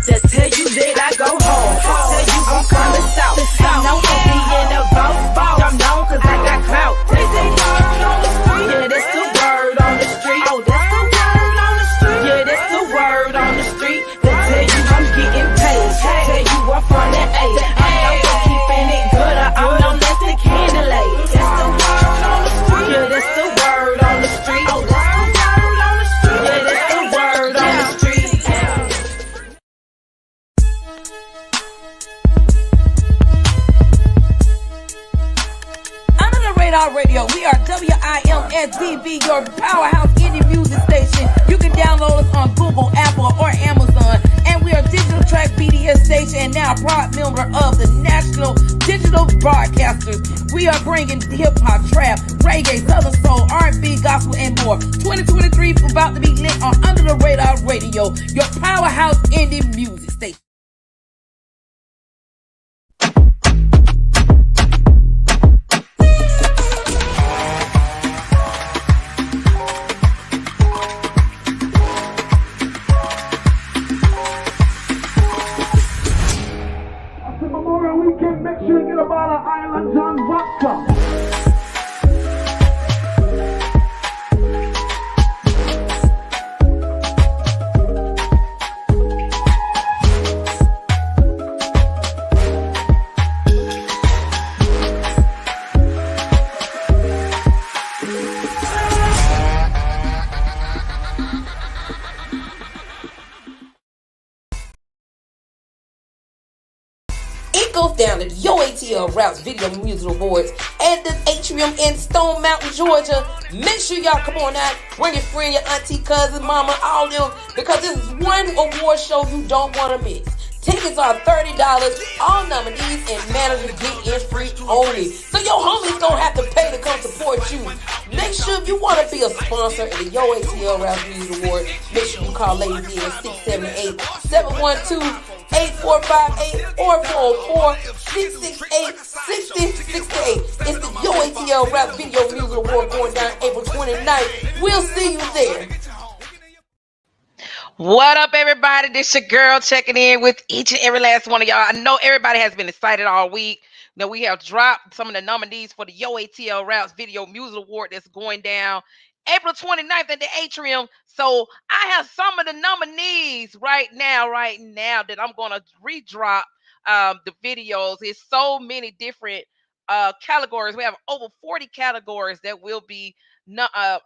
Just tell you that I go home. Tell you I'm from the south. Ain't no empty in the boat. I'm known cause I got clout. They say word on the street. Yeah, that's the word on the street. Oh, that's the word on the street. Yeah, that's the word on the street. They tell you I'm getting paid. Tell you I'm from the A. I know they keeping it good. I'm no less than candlelight. That's the word on the street. Yeah, that's the word on the street. Oh, that's the word on the street. Yeah, that's the word on the street. Radio. We are WIMSDB, your powerhouse indie music station. You can download us on Google, Apple, or Amazon. And we are Digital Track BDS station and now a proud member of the National Digital Broadcasters. We are bringing hip-hop, trap, reggae, southern soul, R&B, gospel, and more. 2023 about to be lit on Under the Radar Radio, your powerhouse indie music station. Make sure you get a bottle of Island John vodka. Goes down at the Yo ATL Routes Video Music Awards at the Atrium in Stone Mountain, Georgia. Make sure y'all come on out, bring your friend, your auntie, cousin, mama, all them, because this is one award show you don't want to miss. Tickets are $30. All nominees and managers get in free only. So your homies don't have to pay to come support you. Make sure if you want to be a sponsor at the Yo ATL Routes Music Awards, make sure you call Lady D at 678-712-8458 or 404-668-6068. It's the Yo ATL Rap Video Music Award going down April 29th. We'll see you there. What up, everybody? This your girl checking in with each and every last one of y'all. I know everybody has been excited all week. Now we have dropped some of the nominees for the Yo ATL Raps Video Music Award that's going down April 29th at the Atrium. So I have some of the nominees right now that I'm going to redrop the videos. It's so many different categories. We have over 40 categories that will be announced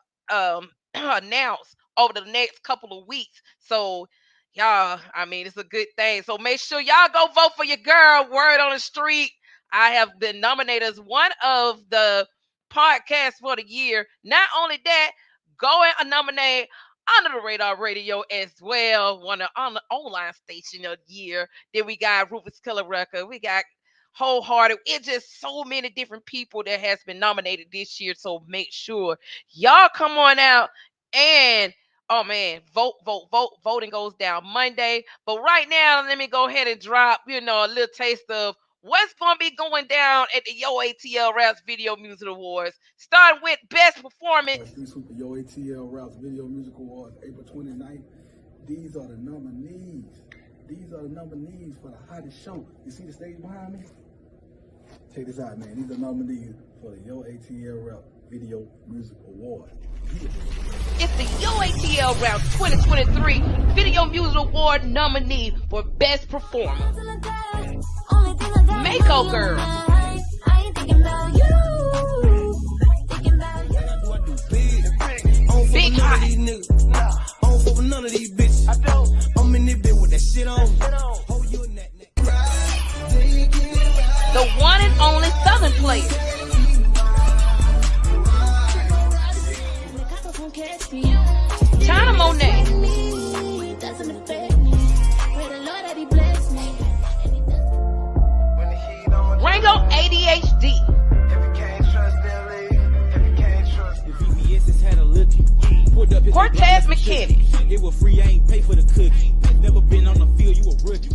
over the next couple of weeks. So y'all, I mean, it's a good thing. So make sure y'all go vote for your girl. Word on the street. I have been nominated as one of the podcasts for the year. Not only that, go and nominate Under the Radar Radio as well, one on the online station of the year. Then we got Rufus Killer Record. We got Wholehearted. It's just so many different people that has been nominated this year. So make sure y'all come on out and oh man, vote. Voting goes down Monday. But right now, let me go ahead and drop, a little taste of what's going to be going down at the Yo ATL Raps Video Music Awards. Starting with Best Performance. Supa Yo ATL Raps Video Music Awards, April 29th. These are the nominees. These are the nominees for the hottest show. You see the stage behind me? Check this out, man. These are nominees for the Yo ATL Raps Video Music Award. It's the Yo ATL Raps 2023 Video Music Award nominee for Best Performance. Mako Girl. Big Hot. None of these bitches. I'm in this bitch with that shit on. The one and only Southern Player. China Monet. Rango ADHD. Cortez McKinney. It was free, I ain't pay for the cookie. Never been on the field, you a rookie.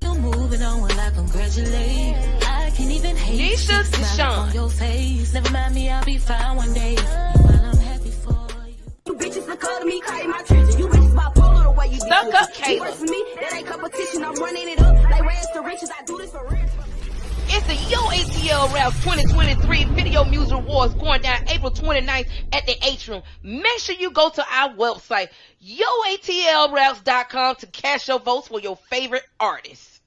You're moving on when I congratulate. I can't even hate Nisha Deshawn on your face. Never mind me, I'll be fine one day. While I'm happy for you. You bitches are calling me, crying my treasure. You bitches bipolar the way you Stuck Up Kayla. You work for me, that ain't ATL Raps 2023 Video Music Awards going down April 29th at the Atrium. Make sure you go to our website, yoatlraps.com, to cast your votes for your favorite artists.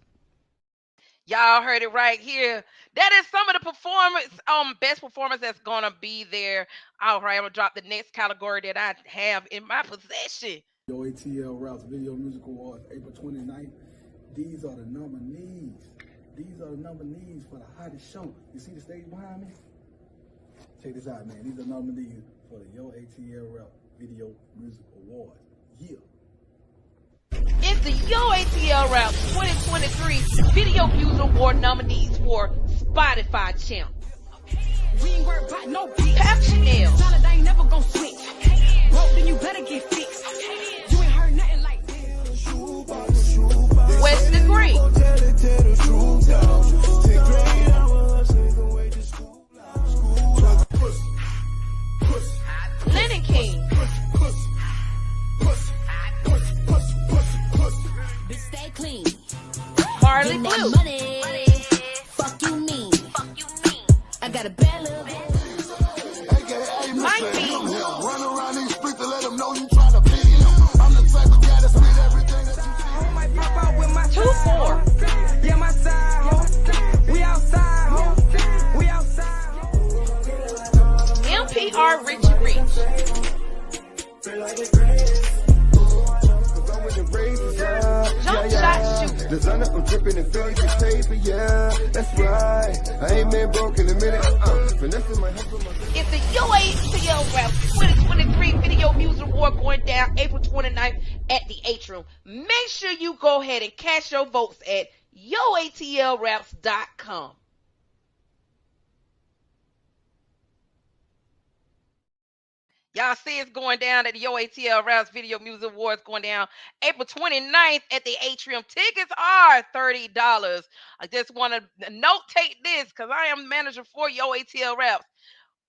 Y'all heard it right here. That is some of the best performance that's gonna be there. All right, I'm gonna drop the next category that I have in my possession. Yo ATL Raps Video Music Awards, April 29th. These are the nominees. These are the nominees for the hottest show. You see the stage behind me? Check this out, man. These are nominees for the Yo ATL Rap Video Music Awards. Yeah. It's the Yo ATL Raps 2023 Video Music Award nominees for Spotify Champ, We ain't worried about no bitch. Pep Chanel, Solid ain't never gon' switch. Broke, then you better get fixed. You ain't heard nothing like this. Weston Green, Lennon King, Bitch, stay clean. Marley Get that Blue, money. Fuck you mean. I got a bad little bitch. Mike B, Run around these streets to let them know you try to be him. I'm the type of guy that spit everything that you Might pop out with my 2-4, yeah, my side, ho. We outside, ho. We outside, ho. MPR Richie Rich, Jump Shot Shooter, Designer, I'm dripping in Philly paper, yeah, that's right. I ain't been broke in a minute. Finessing my hustle, It's the Yo ATL Raps 2023 Video Music Award going down April 29th at the Atrium. Make sure you go ahead and cast your votes at yoatlraps.com. Y'all see it's going down at the Yo ATL Raps Video Music Awards going down April 29th at the Atrium. Tickets are $30. I just want to notate this because I am manager for Yo ATL Raps.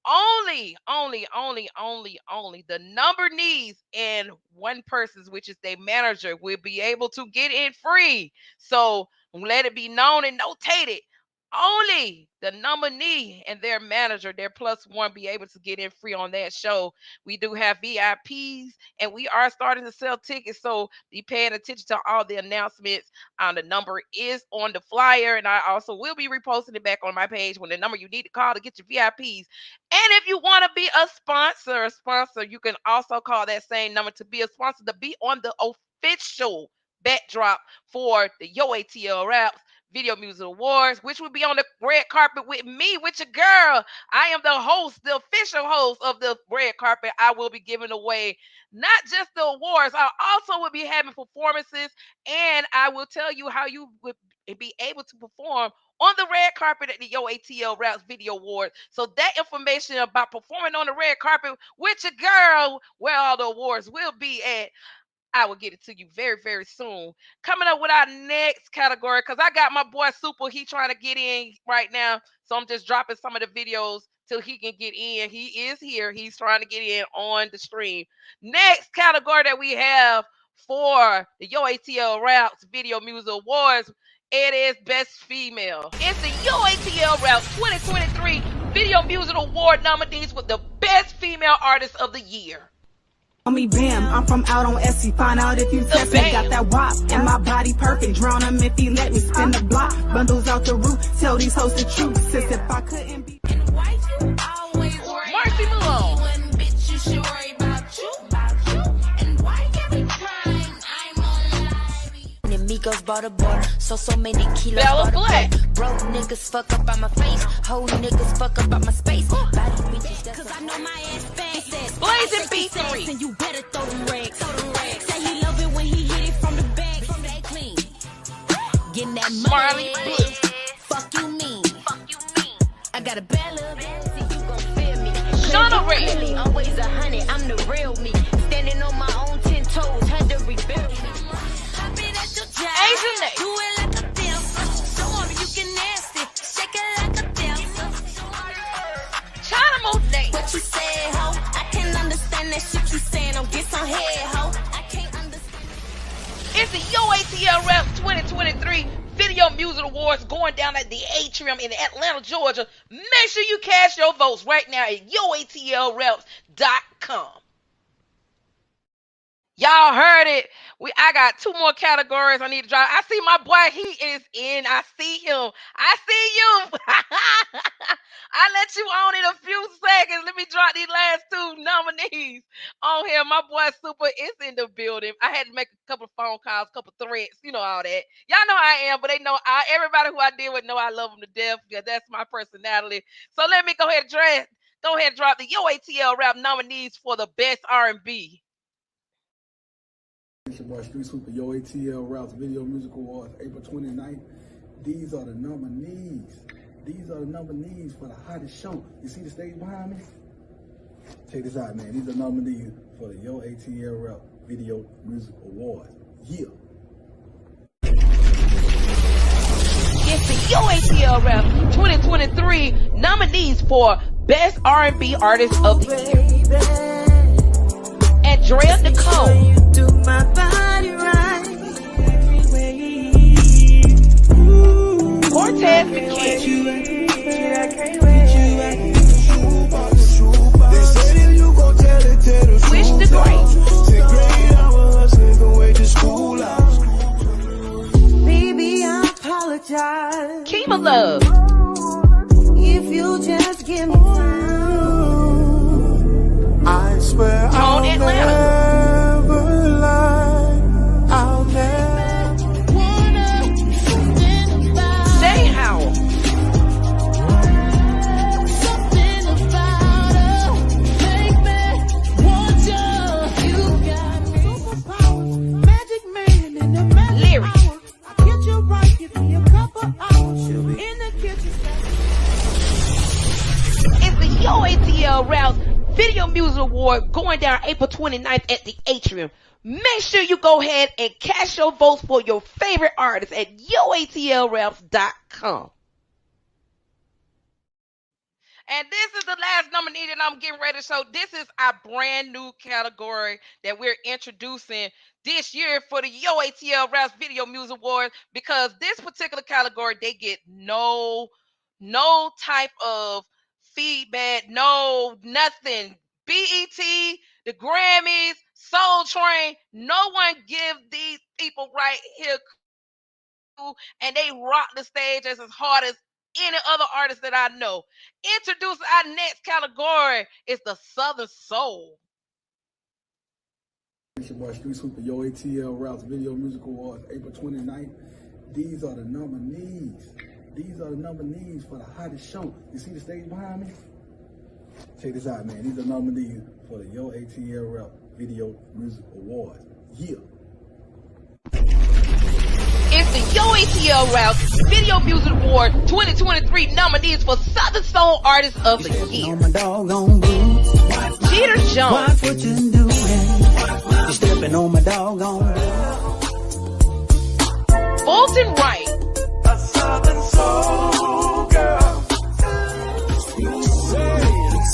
Only the nominees and one person, which is their manager, will be able to get in free. So let it be known and notated. Only the nominee and their manager, their +1, be able to get in free on that show. We do have VIPs, and we are starting to sell tickets, so be paying attention to all the announcements. The number is on the flyer, and I also will be reposting it back on my page when the number you need to call to get your VIPs. And if you want to be a sponsor, you can also call that same number to be a sponsor, to be on the official backdrop for the Yo ATL Raps Video Music Awards, which will be on the red carpet with me, with your girl. I am the host, the official host of the red carpet. I will be giving away not just the awards, I also will be having performances, and I will tell you how you would be able to perform on the red carpet at the Yo ATL Raps Video Awards. So that information about performing on the red carpet with your girl, where all the awards will be at, I will get it to you very, very soon. Coming up with our next category, because I got my boy Supa. He trying to get in right now. So I'm just dropping some of the videos till he can get in. He is here. He's trying to get in on the stream. Next category that we have for the Yo ATL Raps Video Music Awards, it is Best Female. It's the Yo ATL Raps 2023 Video Music Award nominees with the Best Female Artist of the Year. On me, bam, I'm from out on SC. Find out if you test me. Got that wop and my body perfect. Drown him if he let me spin the block. Bundles out the roof. Tell these hoes the truth. Sis, if I couldn't be. And why you always worry Marcy about Malone. me when, bitch, you should worry about you. And why every time I'm on live? And Migos bought a board, so many kilos. Bella Black. Broke niggas fuck up on my face. Whole niggas fuck up on my space. Body bitches, that's cause I know my ass bad. Blazing B3. And you better throw them rags. Say he love it when he hit it from the back. Stay clean. Getting that Marley money. Blue. Fuck you mean. I got a bad little bitch, so you gon' feel me. Shauna Red. Really, always 100, I'm the real me. Standing on my own 10 toes, had to rebuild me. Pop it at your job. Asian Nate. Do it like a dancer. Show 'em you can nasty. Shake it like a dancer. China Moon Nate. What you said, ho? I can't understand that shit you saying. Don't get some head, ho. I can't understand. It's the Yo ATL Raps 2023 Video Music Awards going down at the Atrium in Atlanta, Georgia. Make sure you cast your votes right now at yoatlreps.com. Y'all heard it. I got 2 more categories I need to drop. I see my boy. He is in. I see him. I see you. I let you on in a few seconds. Let me drop these last 2 nominees on here. My boy Supa is in the building. I had to make a couple of phone calls, a couple of threats, you know, all that. Y'all know I am, but they know everybody who I deal with know I love them to death. Yeah, that's my personality. So let me go ahead and drop the YOATL Rap nominees for the best R&B. It's your boy Street Supa, Yo ATL Routes Video Music Awards, April 29th. These are the nominees. These are the nominees for the hottest show. You see the stage behind me? Check this out, man. These are nominees for the Yo ATL Routes Video Music Awards. Yeah. It's the Yo ATL Rap 2023 nominees for Best R&B Artist of the Year. Andrea Nicole. Do my body right. Cortez McKinney. Wish the Great. Baby, I apologize. Kima Love. If you just give me time, I swear Tone Atlanta. never lie. I'll never Jay Howell. Lyric. It's the Yo ATL Routes Video Music Award going down April 29th at the Atrium. Make sure you go ahead and cast your votes for your favorite artists at yoatlreps.com. And this is the last nominee that I'm getting ready to show. This is our brand new category that we're introducing this year for the Yo ATL Raps Video Music Awards, because this particular category, they get no type of feedback, nothing. BET, the Grammys, Soul Train, no one give these people right here, and they rock the stage as hard as any other artist that I know. Introduce our next category is the Southern Soul. It's your boy Street Supa, Yo ATL Routes Video Music Awards, April 29th. These are the nominees. These are the nominees for the hottest show. You see the stage behind me? Check this out, man. These are nominees for the Yo ATL Rap Video Music Awards. Yeah. It's the Yo ATL Routes Video Music Award 2023 nominees for Southern Soul Artist of the Year. Jeter Jones. watch what you doing. You're stepping on my doggone boots. Fulton Wright. a southern soul girl.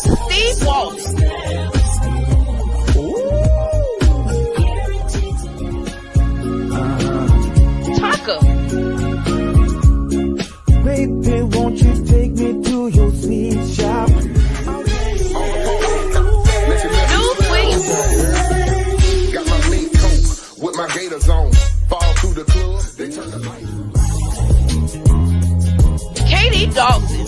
Steve Walton. Taka. Baby, won't you take me to your sweet shop? News Williams. Got my mink coat with my gators on. Fall through the club, they turn the lights. Katie Dawson.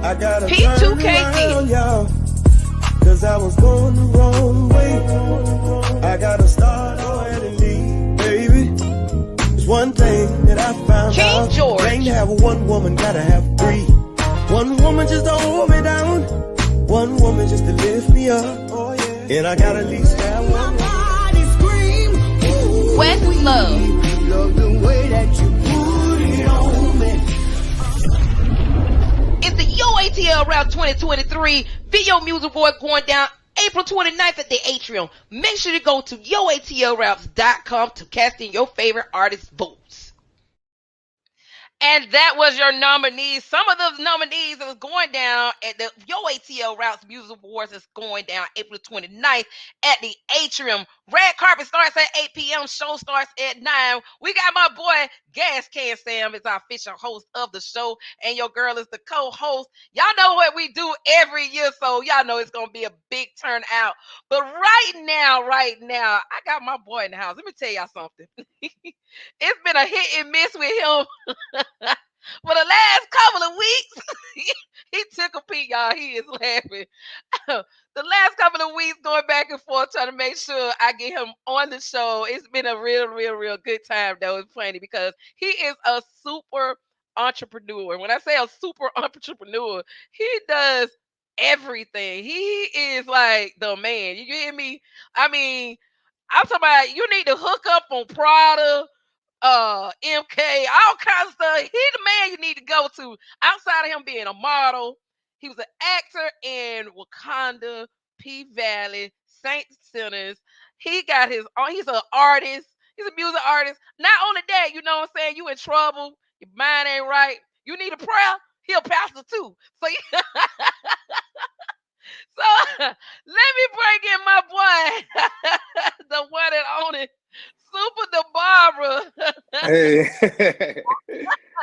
I gotta P2KD. y'all, cause I was going the wrong way. I gotta start ahead and leave, baby. There's one thing that I found King out. George. Can't have one woman, gotta have 3. One woman just to hold me down. One woman just to lift me up. Oh yeah. And I gotta at least have one. West Love. Love the way that you put it on me. It's the Yo ATL Route 2023 Video Music Award going down April 29th at the Atrium. Make sure to go to yoatlreps.com to cast in your favorite artist votes. And that was your nominees. Some of those nominees is going down at the Yo ATL Routes Music Awards is going down April 29th at the Atrium. Red carpet starts at 8 p.m. Show starts at 9. We got my boy Gas Can Sam is our official host of the show, and your girl is the co-host. Y'all know what we do every year, so y'all know it's gonna be a big turnout. But right now, I got my boy in the house. Let me tell y'all something. It's been a hit and miss with him for the last couple of weeks. He took a peek, y'all. He is laughing. The last couple of weeks going back and forth trying to make sure I get him on the show. It's been a real good time though. It's funny because he is a super entrepreneur. When I say a super entrepreneur, he does everything. He is like the man. You hear me? I mean, I'm talking about you need to hook up on Prada, MK, all kinds of stuff. He the man you need to go to. Outside of him being a model, he was an actor in Wakanda, P Valley, Saint Sinners. He got his own, he's an artist, he's a music artist. Not only that, you know what I'm saying? You in trouble, your mind ain't right, you need a prayer, he a pastor too. So so let me bring in my boy, the one and only Super the Barber. Hey,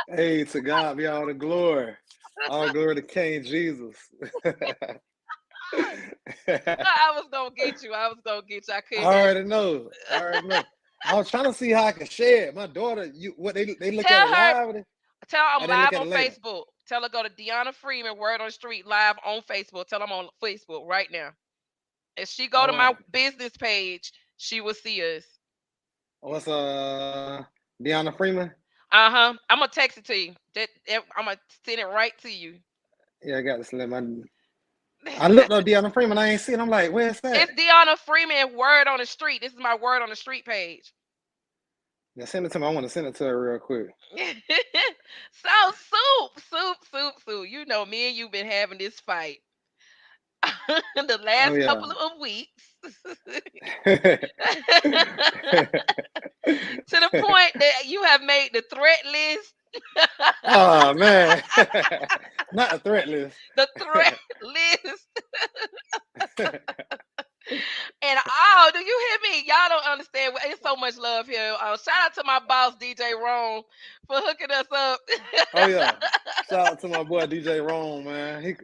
hey, to God be all the glory. All glory to King Jesus. I was gonna get you. I was gonna get you. I I couldn't help. already know. I already know. I was trying to see how I could share it. My daughter, what they look at Tell it her. live, Tell her or I'm they look live at on it later. Facebook. Tell her go to Deanna Freeman, Word on the Street, live on Facebook. Tell them on Facebook right now. If she go All to my right. business page, she will see us. What's Deanna Freeman? I'm gonna text it to you. I'm gonna send it right to you. Yeah, I got to slim. I looked up Deanna Freeman. I ain't seen. I'm like, where's that? It's Deanna Freeman, Word on the Street. This is my Word on the Street page. Yeah, send it to me. I want to send it to her real quick. So soup. You know, me and you been having this fight the Oh last yeah. couple of weeks. To the point that you have made the threat list. Oh man, not a threat list. The threat list. And oh, do you hear me? Y'all don't understand. It's so much love here. Shout out to my boss, DJ Rome, for hooking us up. Oh yeah. Shout out to my boy DJ Rome, man. He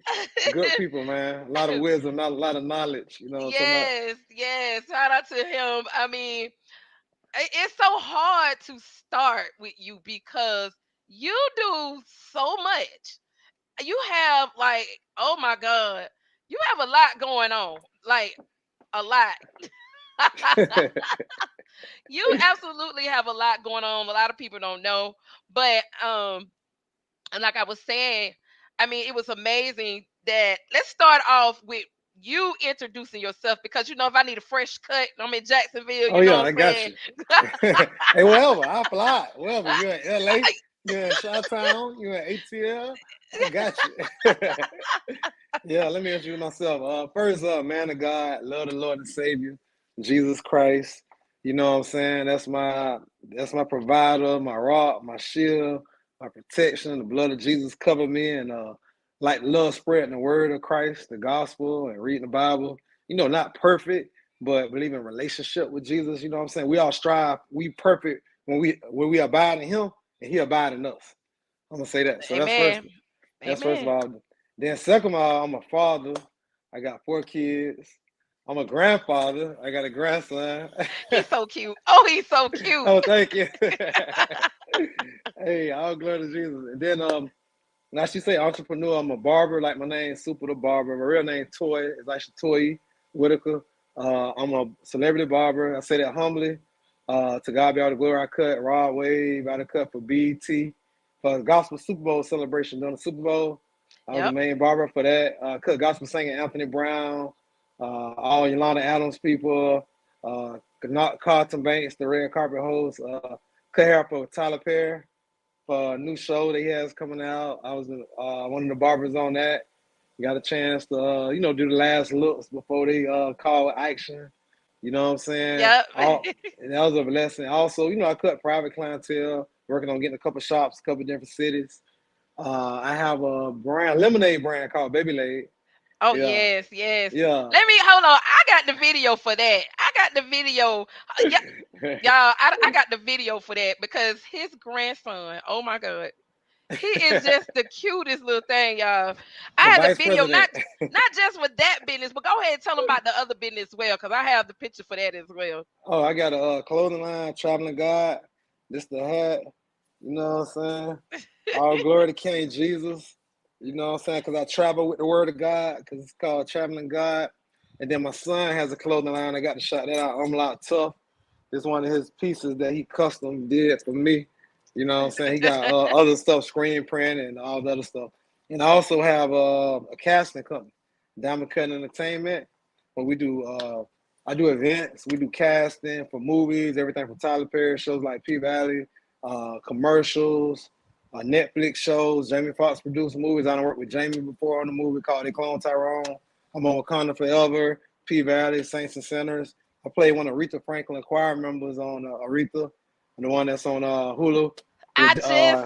good people, man. A lot of wisdom, not a lot of knowledge. You know what I'm talking about? Yes. Shout out to him. I mean, it's so hard to start with you because you do so much. You have like, oh my God, you have a lot going on. Like a lot. You absolutely have a lot going on. A lot of people don't know. But and like I was saying, I mean, it was amazing that let's start off with you introducing yourself because you know if I need a fresh cut, I'm in Jacksonville, Oh you know yeah, what I I'm got saying? you. Hey, wherever I fly, wherever you're in LA, you're in Chi-Town, you're in ATL, I got you. Yeah, let me introduce myself. First up, man of God, love the Lord and Savior, Jesus Christ. You know what I'm saying? That's my provider, my rock, my shield, my protection. The blood of Jesus cover me, and like love spreading the word of Christ, the gospel, and reading the Bible. You know, not perfect, but believe in relationship with Jesus. You know what I'm saying? We all strive. We perfect when we abide in Him, and He abide in us. I'm gonna say that. So that's first. Amen. That's first of Amen. all. Then second of all, I'm a father. I got 4 kids. I'm a grandfather. I got a grandson. He's so cute. Oh, he's so cute. Oh, thank you. Hey, all glory to Jesus. And then now she say entrepreneur. I'm a barber, like my name, Super the Barber. My real name Toy is actually Toy Whitaker. I'm a celebrity barber. I say that humbly. To God be all the glory. I cut Rod Wave, I cut for BET for the Gospel Super Bowl celebration during the Super Bowl. I was the Yep. main barber for that. Cut gospel singer Anthony Brown, all Yolanda Adams people, Carlton Banks, the red carpet host. Cut hair for Tyler Perry for a new show that he has coming out. I was one of the barbers on that. Got a chance to do the last looks before they call action. You know what I'm saying? Yep. All and that was a blessing. Also, I cut private clientele, working on getting a couple shops, a couple different cities. I have a lemonade brand called Baby Lade. Oh Yeah, yes, yes. yeah. Let me hold on. I got the video for that. I got the video. Yeah, y'all. I got the video for that because his grandson. Oh my god. He is just the cutest little thing, y'all. I The had the vice video president. not just with that business, but go ahead and tell them about the other business as well, because I have the picture for that as well. Oh, I got a clothing line, Traveling God. This the hat. You know what I'm saying? All glory to King Jesus. You know what I'm saying? Because I travel with the word of God, because it's called Traveling God. And then my son has a clothing line. I got to shout that out. I'm Loud Tough. It's one of his pieces that he custom did for me. You know what I'm saying? He got other stuff, screen print and all the other stuff. And I also have a casting company, Diamond Cutting Entertainment, where we do I do events. We do casting for movies, everything from Tyler Perry shows like P-Valley, commercials, Netflix shows. Jamie Foxx produced movies. I done worked with Jamie before on a movie called They Clone Tyrone. I'm on Wakanda Forever, P-Valley, Saints and Sinners. I played one of Aretha Franklin choir members on Aretha, and the one that's on Hulu.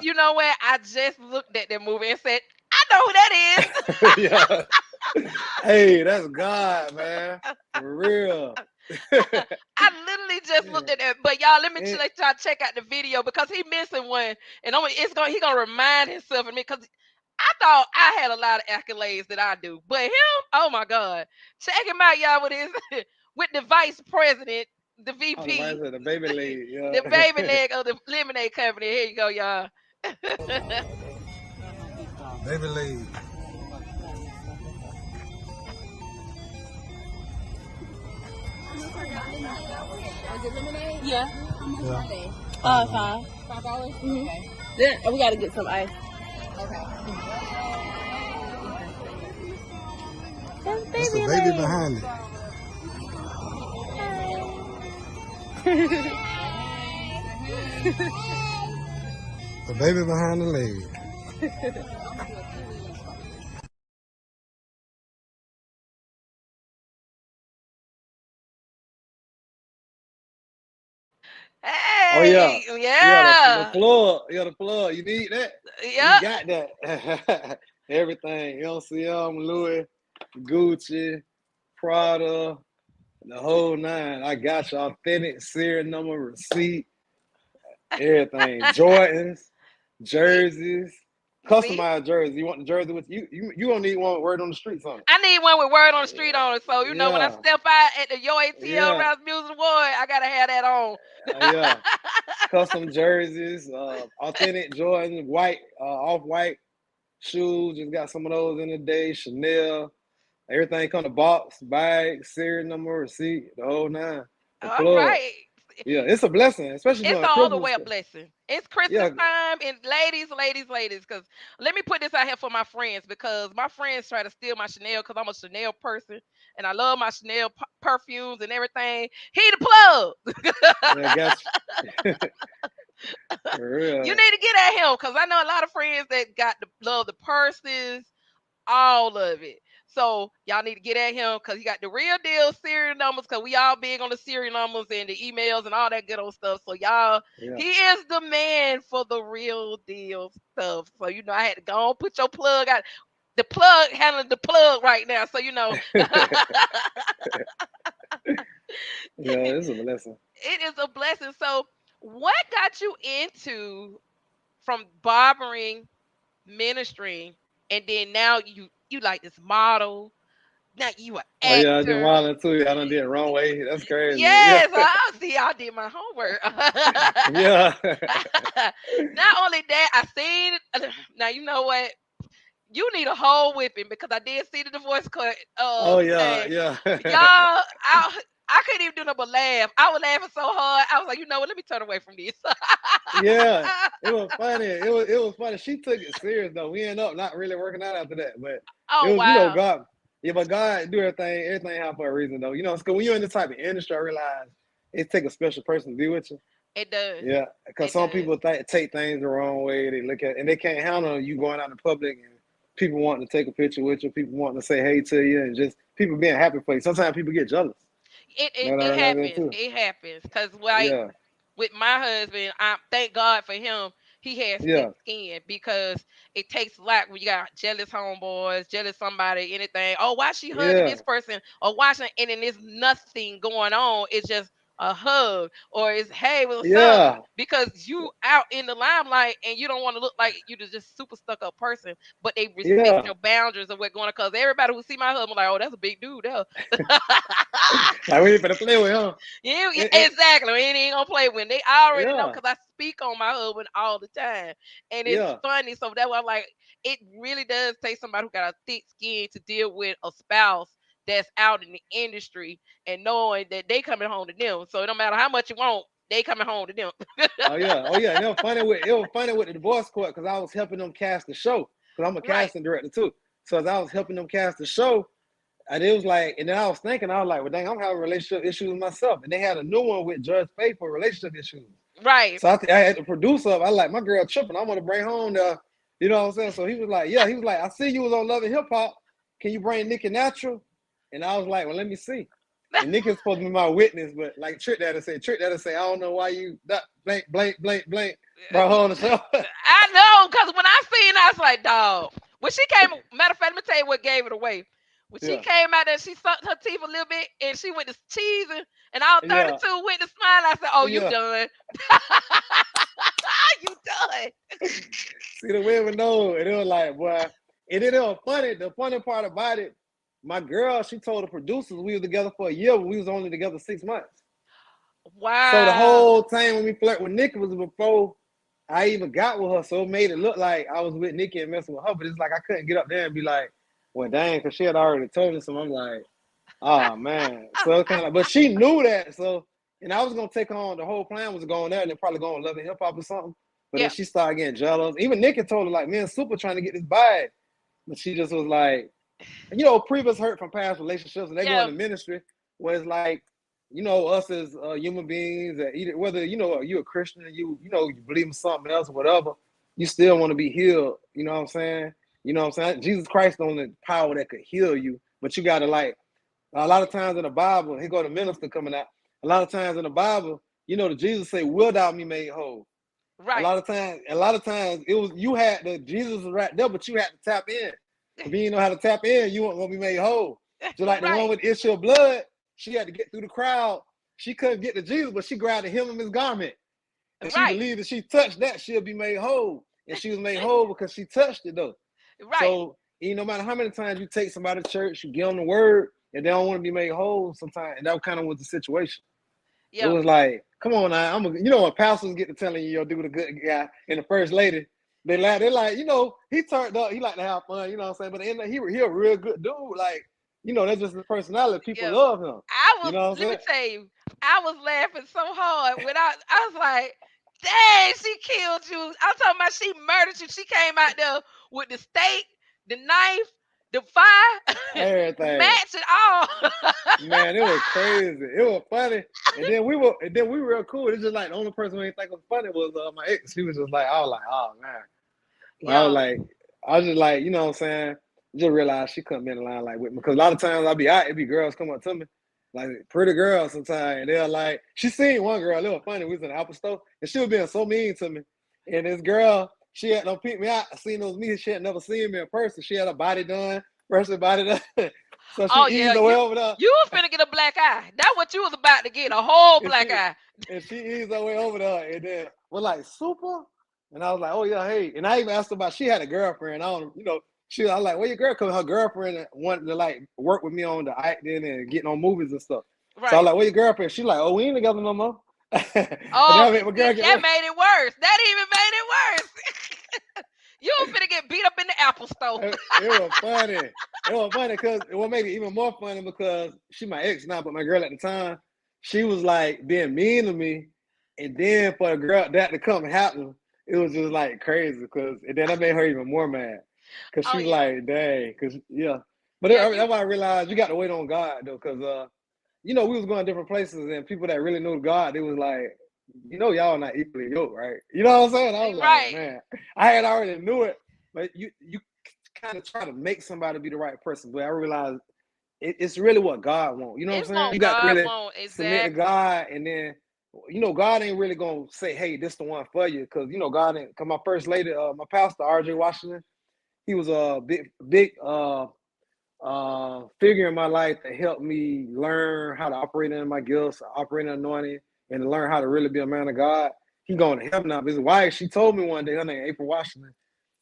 You know what? I just looked at that movie and said, I know who that is. Yeah. Hey, that's God, man. For real. I literally just looked at that. But y'all, let y'all check out the video because he missing one, and he gonna remind himself of me because I thought I had a lot of accolades that I do, but him, oh my God, check him out, y'all, with his with the vice president, the VP, The baby leg, yeah. the baby leg of the lemonade company. Here you go, y'all. Baby leg. Is it lemonade? Yeah. How much are they? $5. $5? Mm-hmm. Okay. Then we gotta get some ice. Okay. That's the baby behind it. The baby behind the leg. Hey, Oh yeah, yeah, the plug. You need that? yeah. We got that. Everything. LCM, Louis, Gucci, Prada, the whole nine. I got you. Authentic serial number, receipt, everything. Jordans, jerseys, See, customized jerseys. You want the jersey with you? You don't need one with word on the streets on it. I need one with word on the street on it. So you know when I Yeah, step out at the Yo ATL yeah, Rouse Music Award, I gotta have that on. yeah. Custom jerseys, authentic Jordan, white, off-white shoes. Just got some of those in the day. Chanel, everything come to box, bag, serial number, receipt, the whole nine. The All plug. right. Yeah, it's a blessing, especially It's during all the Christmas. way a blessing. It's Christmas Yeah, time, and ladies, because let me put this out here for my friends because my friends try to steal my Chanel because I'm a Chanel person and I love my Chanel perfumes and everything. He the plug. yeah, got you. For You real. need to get at him because I know a lot of friends that got the love the purses, all of it. So y'all need to get at him because he got the real deal serial numbers because we all big on the serial numbers and the emails and all that good old stuff. So y'all, Yeah. he is the man for the real deal stuff. So you know, I had to go on put your plug out. The plug handling the plug right now. So you know, Yeah, it's a blessing. it is a blessing. So what got you into from barbering ministry and then now you like this model? Now you an Oh yeah, I did actor. wilding too. I done did it wrong way. That's crazy. Yeah. Yes, I see. I did my homework. Yeah. Not only that, I seen. Now you know what? You need a whole whipping because I did see the divorce court Oh yeah, thing. yeah. Y'all, I couldn't even do nothing but laugh. I was laughing so hard. I was like, you know what? Let me turn away from this. Yeah, it was funny. It was funny. She took it serious though. We ended up not really working out after that, but it Oh was wow. God. Yeah, but God do everything. Everything happen for a reason though. Because when you're in this type of industry, I realize it takes a special person to be with you. It does. Yeah, because some people take things the wrong way. They look at and they can't handle you going out in public and people wanting to take a picture with you. People wanting to say hey to you and just people being happy for you. Sometimes people get jealous. It You know it what I mean happens. too. It happens because like Yeah. with my husband, I thank God for him. He has thick Yeah, skin because it takes a lot when you got jealous homeboys, jealous somebody, anything. Oh, why she hugging yeah, this person or watching, and then there's nothing going on. It's just a hug or it's hey, what's up? yeah, Because you out in the limelight and you don't want to look like you just super stuck up person, but they respect yeah. your boundaries of what's going on. Because everybody who see my husband like, oh, that's a big dude there. Like we ain't finna play with him. Exactly. We ain't gonna play when they already know Yeah, because I speak on my husband all the time, and it's yeah, funny. So that's why I'm like, it really does take somebody who got a thick skin to deal with a spouse that's out in the industry and knowing that they coming home to them. So no matter how much you want, they coming home to them. oh yeah, oh yeah. And it was funny with the divorce court because I was helping them cast the show because I'm a Right. casting director too. So as I was helping them cast the show, and it was like, and then I was thinking, I was like, well, dang, I'm having relationship issues myself, and they had a new one with Judge Faith for relationship issues. Right. So I had the producer up. I like my girl tripping. I want to bring home the, you know what I'm saying? So he was like, yeah, he was like, I see you was on Love and Hip Hop. Can you bring Nikki Natural? And I was like, well, let me see. And Nikki's supposed to be my witness, but like Trick Daddy say, I don't know why you that blank, blank, blank, blank, brought her on the show. I know, because when I seen, I was like, dog. When she came, matter of fact, let me tell you what gave it away. When she Yeah, came out there, she sucked her teeth a little bit, and she went to cheesing, and all yeah, 32 went to smile. I said, "Oh, you yeah. done? You done?" See the women know, and it was like, boy, and then it was funny. The funny part about it, my girl, she told the producers we was together for a year, but we was only together 6 months. So the Wow. whole time when we flirt with Nikki was before I even got with her. So it made it look like I was with Nikki and messing with her. But it's like I couldn't get up there and be like, well, dang, because she had already told me. So I'm like, oh, man. So it's kind of, but she knew that. So, and I was going to take her on. The whole plan was going there and then probably go on Love and Hip Hop or something. But then Yeah. she started getting jealous. Even Nikki told her, like, me and Supa trying to get this bag. But she just was like, previous hurt from past relationships, and they go Yeah. into ministry where it's like, us as human beings, that either whether you a Christian, you believe in something else or whatever, you still want to be healed. You know what I'm saying? You know what I'm saying? Jesus Christ the only power that could heal you, but you gotta like a lot of times in the Bible. Here go the minister coming out. A lot of times in the Bible, the Jesus say, "Will thou be made whole?" Right. A lot of times it was you had the Jesus was right there, but you had to tap in. If you didn't know how to tap in, you weren't gonna be made whole. Just like the one Right. with the issue of blood, she had to get through the crowd. She couldn't get to Jesus, but she grabbed the hem of his garment. And she Right. believed if she touched that, she'll be made whole. And she was made whole because she touched it though. Right. So no matter how many times you take somebody to church, you get on the word, and they don't want to be made whole sometimes. And that kind of was the situation. It Yeah. was like, come on now, when pastors get to telling you you're the good guy and the first lady, they're like, he turned up, he like to have fun, you know what I'm saying? But in the, he a real good dude, like, that's just his personality. People Yeah. love him. I You was. know what I'm Let me saying? tell you, I was laughing so hard when I was like, "Dang, she killed you!" I'm talking about she murdered you. She came out there with the steak, the knife, the fire, Everything. match it all. Man, it was crazy. It was funny. And then we were real cool. It's just like the only person who ain't think it was funny was my ex. She was just like, I was like, oh man. Yeah. I was just like, you know what I'm saying? Just realized she couldn't be in the line like with me. Because a lot of times I'll be out, it be girls come up to me, like pretty girls sometimes. And they're like, she seen one girl, it was funny. We was in the Apple store, and she was being so mean to me. And this girl, she had no peep me out. I seen those me, she had never seen me in person. She had her body done, person body done. So she Oh yeah, eased her way over there. you was finna get a black eye. That's what you was about to get, a whole And black she eye. eased her way over there. And then we're like, Super? And I was like, oh yeah, hey. And I even asked her about she had a girlfriend. I don't, I was like, where your girl? Because her girlfriend wanted to like work with me on the acting and getting on movies and stuff. So I was Right. like, where your girlfriend? She's like, oh, we ain't together no more. And Oh, I made my see, girl get that made it worse. That even made it worse. You was finna get beat up in the Apple store. it was funny. It was funny because what made it even more funny because she my ex now, but my girl at the time, she was like being mean to me. And then for a girl that to come happen, it was just like crazy because and then that made her even more mad. Cause Oh she was yeah. like, dang, cause yeah. But Yeah, you that's why I realized you got to wait on God though, cause we was going different places and people that really knew God, they was like, y'all not equally yoked, right? You know what I'm saying? I was like, right. man, I had already knew it, but you kind of try to make somebody be the right person, but I realized it's really what God wants. You know what It's I'm saying? what You got to God really want submit to exactly. God, and then God ain't really gonna say, "Hey, this the one for you," because God ain't. Cause my first lady, my pastor, R.J. Washington, he was a big figure in my life that helped me learn how to operate in my gifts, operate in anointing, and to learn how to really be a man of God. He going to heaven now. His wife, she told me one day, her name April Washington.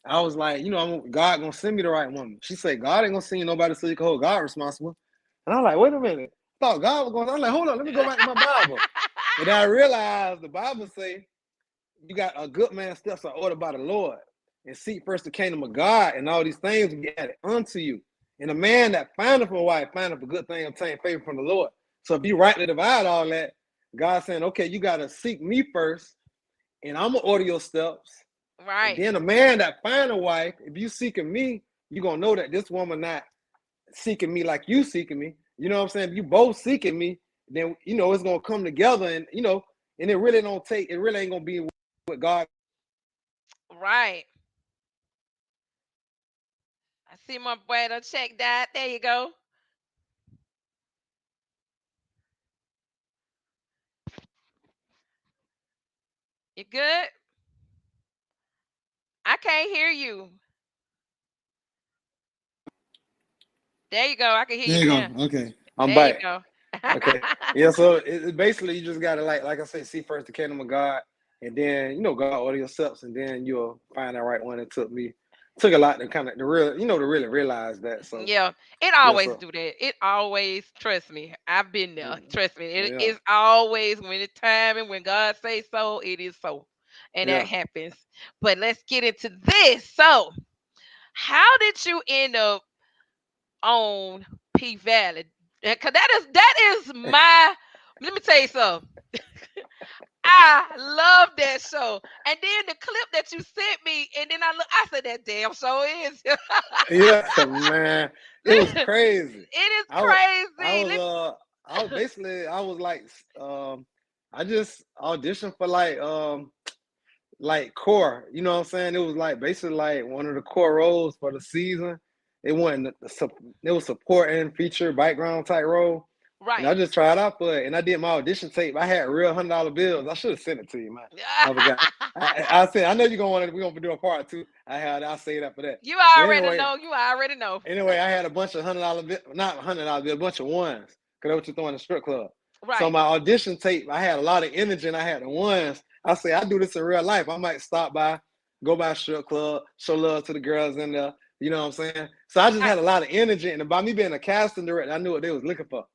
I was like, God gonna send me the right woman. She said, God ain't gonna send you nobody so you can hold God responsible. And I'm like, wait a minute. I thought God was going. I'm like, hold on, let me go back to my Bible. And then I realized the Bible say, you got a good man's steps are ordered by the Lord, and seek first the kingdom of God, and all these things will be added unto you. And a man that findeth a wife findeth a good thing, obtain favor from the Lord. So if you rightly divide all that, God's saying, okay, you got to seek me first, and I'm gonna order your steps. Right. And then a man that find a wife, if you seeking me, you're gonna know that this woman not seeking me like you seeking me. You know what I'm saying? If you both seeking me, then it's gonna come together, and and it really ain't gonna be with God. Right. I see my boy done check that. There you go. You good? I can't hear you. There you go. I can hear There you you now. go. Okay. I'm There you back. go. Okay. Yeah, so basically you just gotta like I said, see first the kingdom of God, and then God order your steps, and then you'll find that right one. It took a lot to kind of to really realize that. So Yeah, it yeah, always so do that. It always, trust me. I've been there. Trust me. It yeah, is always when it's time and when God says so, it is so. And that yeah. happens. But let's get into this. So, how did you end up on P Valley? Cause that is my. Let me tell you something. I love that show. And then the clip that you sent me, and then I said that damn show is. Yeah, man. It was crazy. It is I was I crazy. was I was like I just auditioned for like core, you know what I'm saying? It was like basically like one of the core roles for the season. It wasn't it was support and feature background type role. And Right. I just tried out for it, and I did my audition tape. I had real $100 bills. I should have sent it to you, man. I forgot. I said I know you're we're gonna do a part two. I say that for that. You But already know. You already know. anyway, I had a bunch of $100 bills, not $100 bills, a bunch of ones, because that's what you throw in the strip club. So Right. my audition tape, I had a lot of energy, and I had the ones. I say I do this in real life. I might stop by, go by a strip club, show love to the girls in there. You know what I'm saying? So I just Right. had a lot of energy, and by me being a casting director, I knew what they was looking for.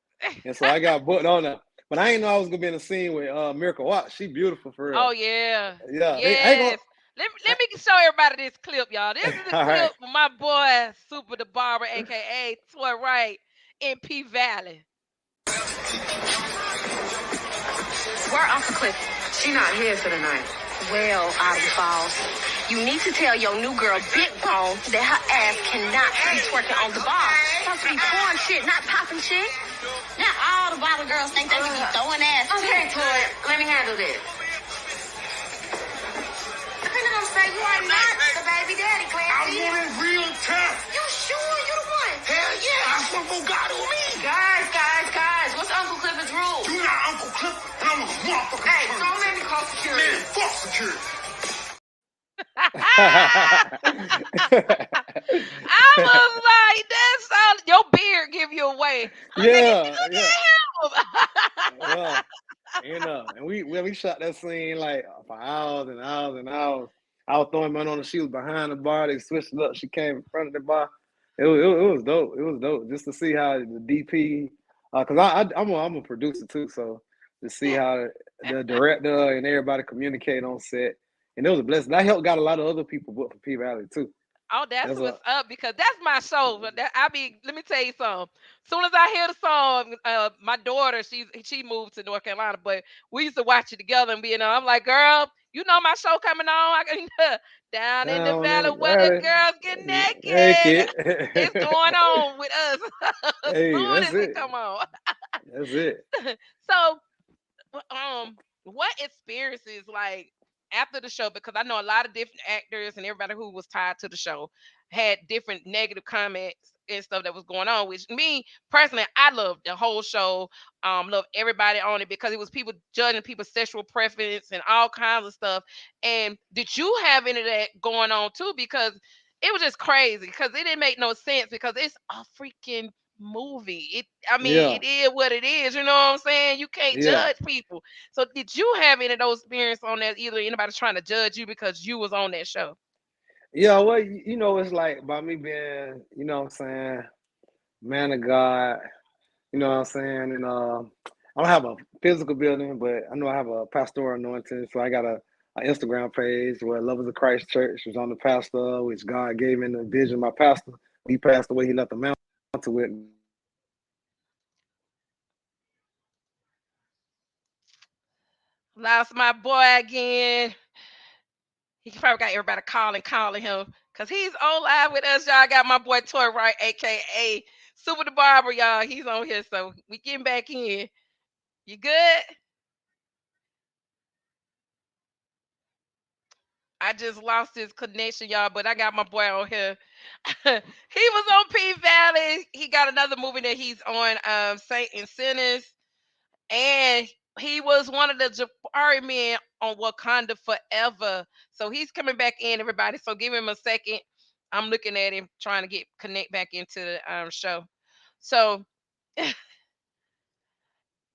And so I got booked on that. But I didn't know I was gonna be in a scene with Miracle Watts. She beautiful for real. Oh yeah. Yeah, I ain't Yes. Let me show everybody this clip, y'all. This is a all clip right. of my boy Supa the Barber, aka Toy Right, in P Valley. Where Uncle Cliff? She not here for the night. Well, Autumn Falls, you need to tell your new girl, Big Bone, that her ass cannot be twerking on the bar. Supposed to be pouring shit, not popping shit. Now all the bottle girls think they can be throwing ass. Okay, Toy, let me handle this. I'm gonna say you are not the baby daddy, Clancy. I want it real tough. You sure you the one? Hell yeah, I swear to God on me. Guys, what's Uncle Clifford's rule? You not Uncle Clifford, and I'm a motherfucker. Hey, don't let me call security. Man, fuck security. I was like, that's all your beard give you away. I'm thinking, Yeah, look yeah, at him. yeah. And we shot that scene like for hours and hours and hours. I was throwing money on her. She was behind the bar. They switched it up. She came in front of the bar. It was dope. It was dope just to see how the DP, cause I'm a producer too, so to see how the director and everybody communicate on set, and it was a blessing. That helped got a lot of other people booked for P Valley too. Oh, that's That's a what's up because that's my show. But let me tell you something. Soon as I hear the song, my daughter, she moved to North Carolina, but we used to watch it together and I'm like, girl, you know my show coming on. I can down in the down in valley the where the valley. girls get naked. Naked. It's going on with us as Hey, soon that's as it it. come on. That's it. So, what experiences like? after the show, because I know a lot of different actors and everybody who was tied to the show had different negative comments and stuff that was going on. Which me personally, I loved the whole show. Love everybody on it because it was people judging people's sexual preference and all kinds of stuff. And did you have any of that going on too? Because it was just crazy because it didn't make no sense because it's a freaking movie. I mean, Yeah, it is what it is. You know what I'm saying? You can't yeah, judge people. So did you have any of those experience on that? Either anybody's trying to judge you because you was on that show? yeah. Well, it's like by me being, what I'm saying, man of God. You know what I'm saying, and I don't have a physical building, but I know I have a pastoral anointing. So I got a Instagram page where Lovers of Christ Church was on the pastor, which God gave me in the vision. My pastor, he passed away. He left a mantle with. Lost my boy again. He probably got everybody calling him because he's on live with us, y'all. I got my boy Toy Right, aka Super the Barber, y'all. He's on here, so we getting back in. You good? I just lost his connection, y'all, but I got my boy on here. He was on P Valley. He got another movie that he's on, Saint and Sinners, and he was one of the Jabari men on Wakanda Forever. So he's coming back in, everybody. So give him a second. I'm looking at him trying to get connect back into the show. So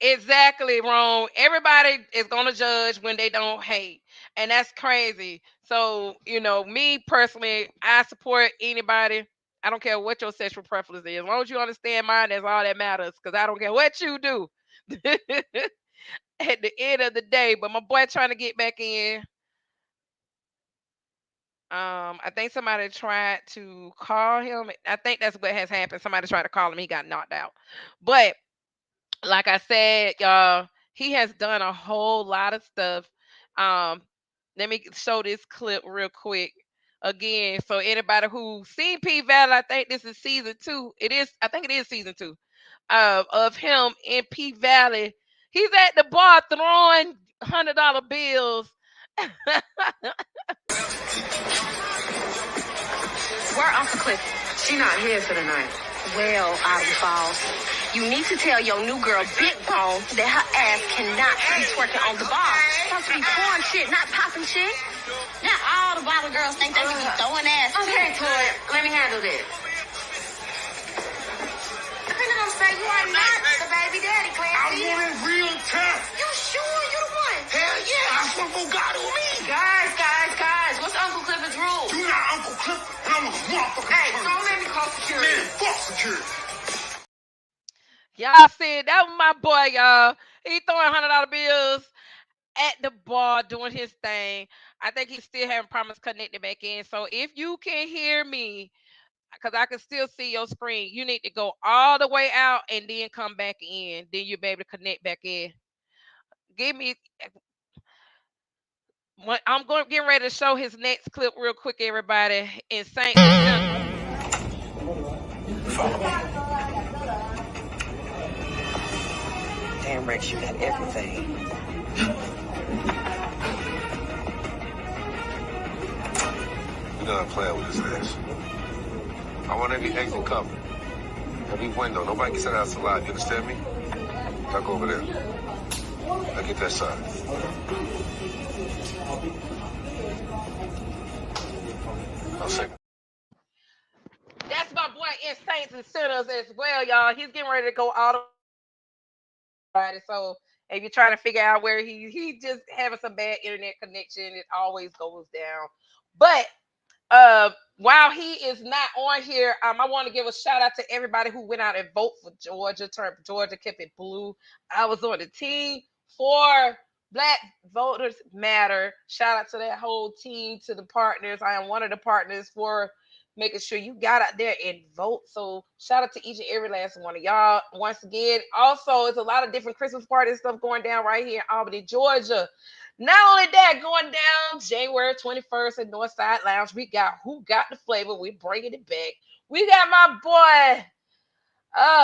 exactly wrong. Everybody is gonna judge when they don't hate, and that's crazy. So me personally, I support anybody. I don't care what your sexual preference is. As long as you understand mine, that's all that matters. Because I don't care what you do. At the end of the day, but my boy trying to get back in. I think somebody tried to call him. I think that's what has happened. Somebody tried to call him. He got knocked out. But like I said, y'all, he has done a whole lot of stuff. Um, Let me show this clip real quick again. So anybody who seen P Valley, I think this is season 2. It is. I think it is season 2 of him in P Valley. He's at the bar throwing $100 bills. Where Uncle Cliff? She not here for the night. Well, Autumn Falls, you need to tell your new girl, Big Bone, that her ass cannot be twerking on the bar. Supposed to be pouring shit, not popping shit. Now all the bottle girls think they can be throwing ass. Okay, Toy, let me handle this. Depending on say you are not the baby daddy, Clancy. I want it real tough. You sure you the one? Hell yeah, I swear to God on me. Guys, what's Uncle Clifford's rule? You not Uncle Cliff, and I'm a motherfucker. Hey, don't let me call security. Man, fuck security. Y'all see it? That was my boy, y'all. He throwing $100 bills at the bar doing his thing. I think he's still having problems connecting back in. So if you can hear me, because I can still see your screen, you need to go all the way out and then come back in. Then you'll be able to connect back in. Give me. I'm going getting ready to show his next clip real quick, everybody. In Saint. Damn, Rex, you got everything. We're gonna play with his ass. I want every exit covered. Every window. Nobody can sit outside alive. You understand me? Duck over there. I get that side. I'll say. That's my boy in Saints and Sinners as well, y'all. He's getting ready to go all the way. So if you're trying to figure out where he just having some bad internet connection, it always goes down. But while he is not on here, I want to give a shout out to everybody who went out and vote for Georgia, turned Georgia, kept it blue. I was on the team for Black Voters Matter. Shout out to that whole team, to the partners. I am one of the partners for making sure you got out there and vote. So shout out to each and every last one of y'all. Once again, also, it's a lot of different Christmas party stuff going down right here in Albany, Georgia. Not only that, going down January 21st at Northside Lounge, we got Who Got the Flavor. We're bringing it back. We got my boy,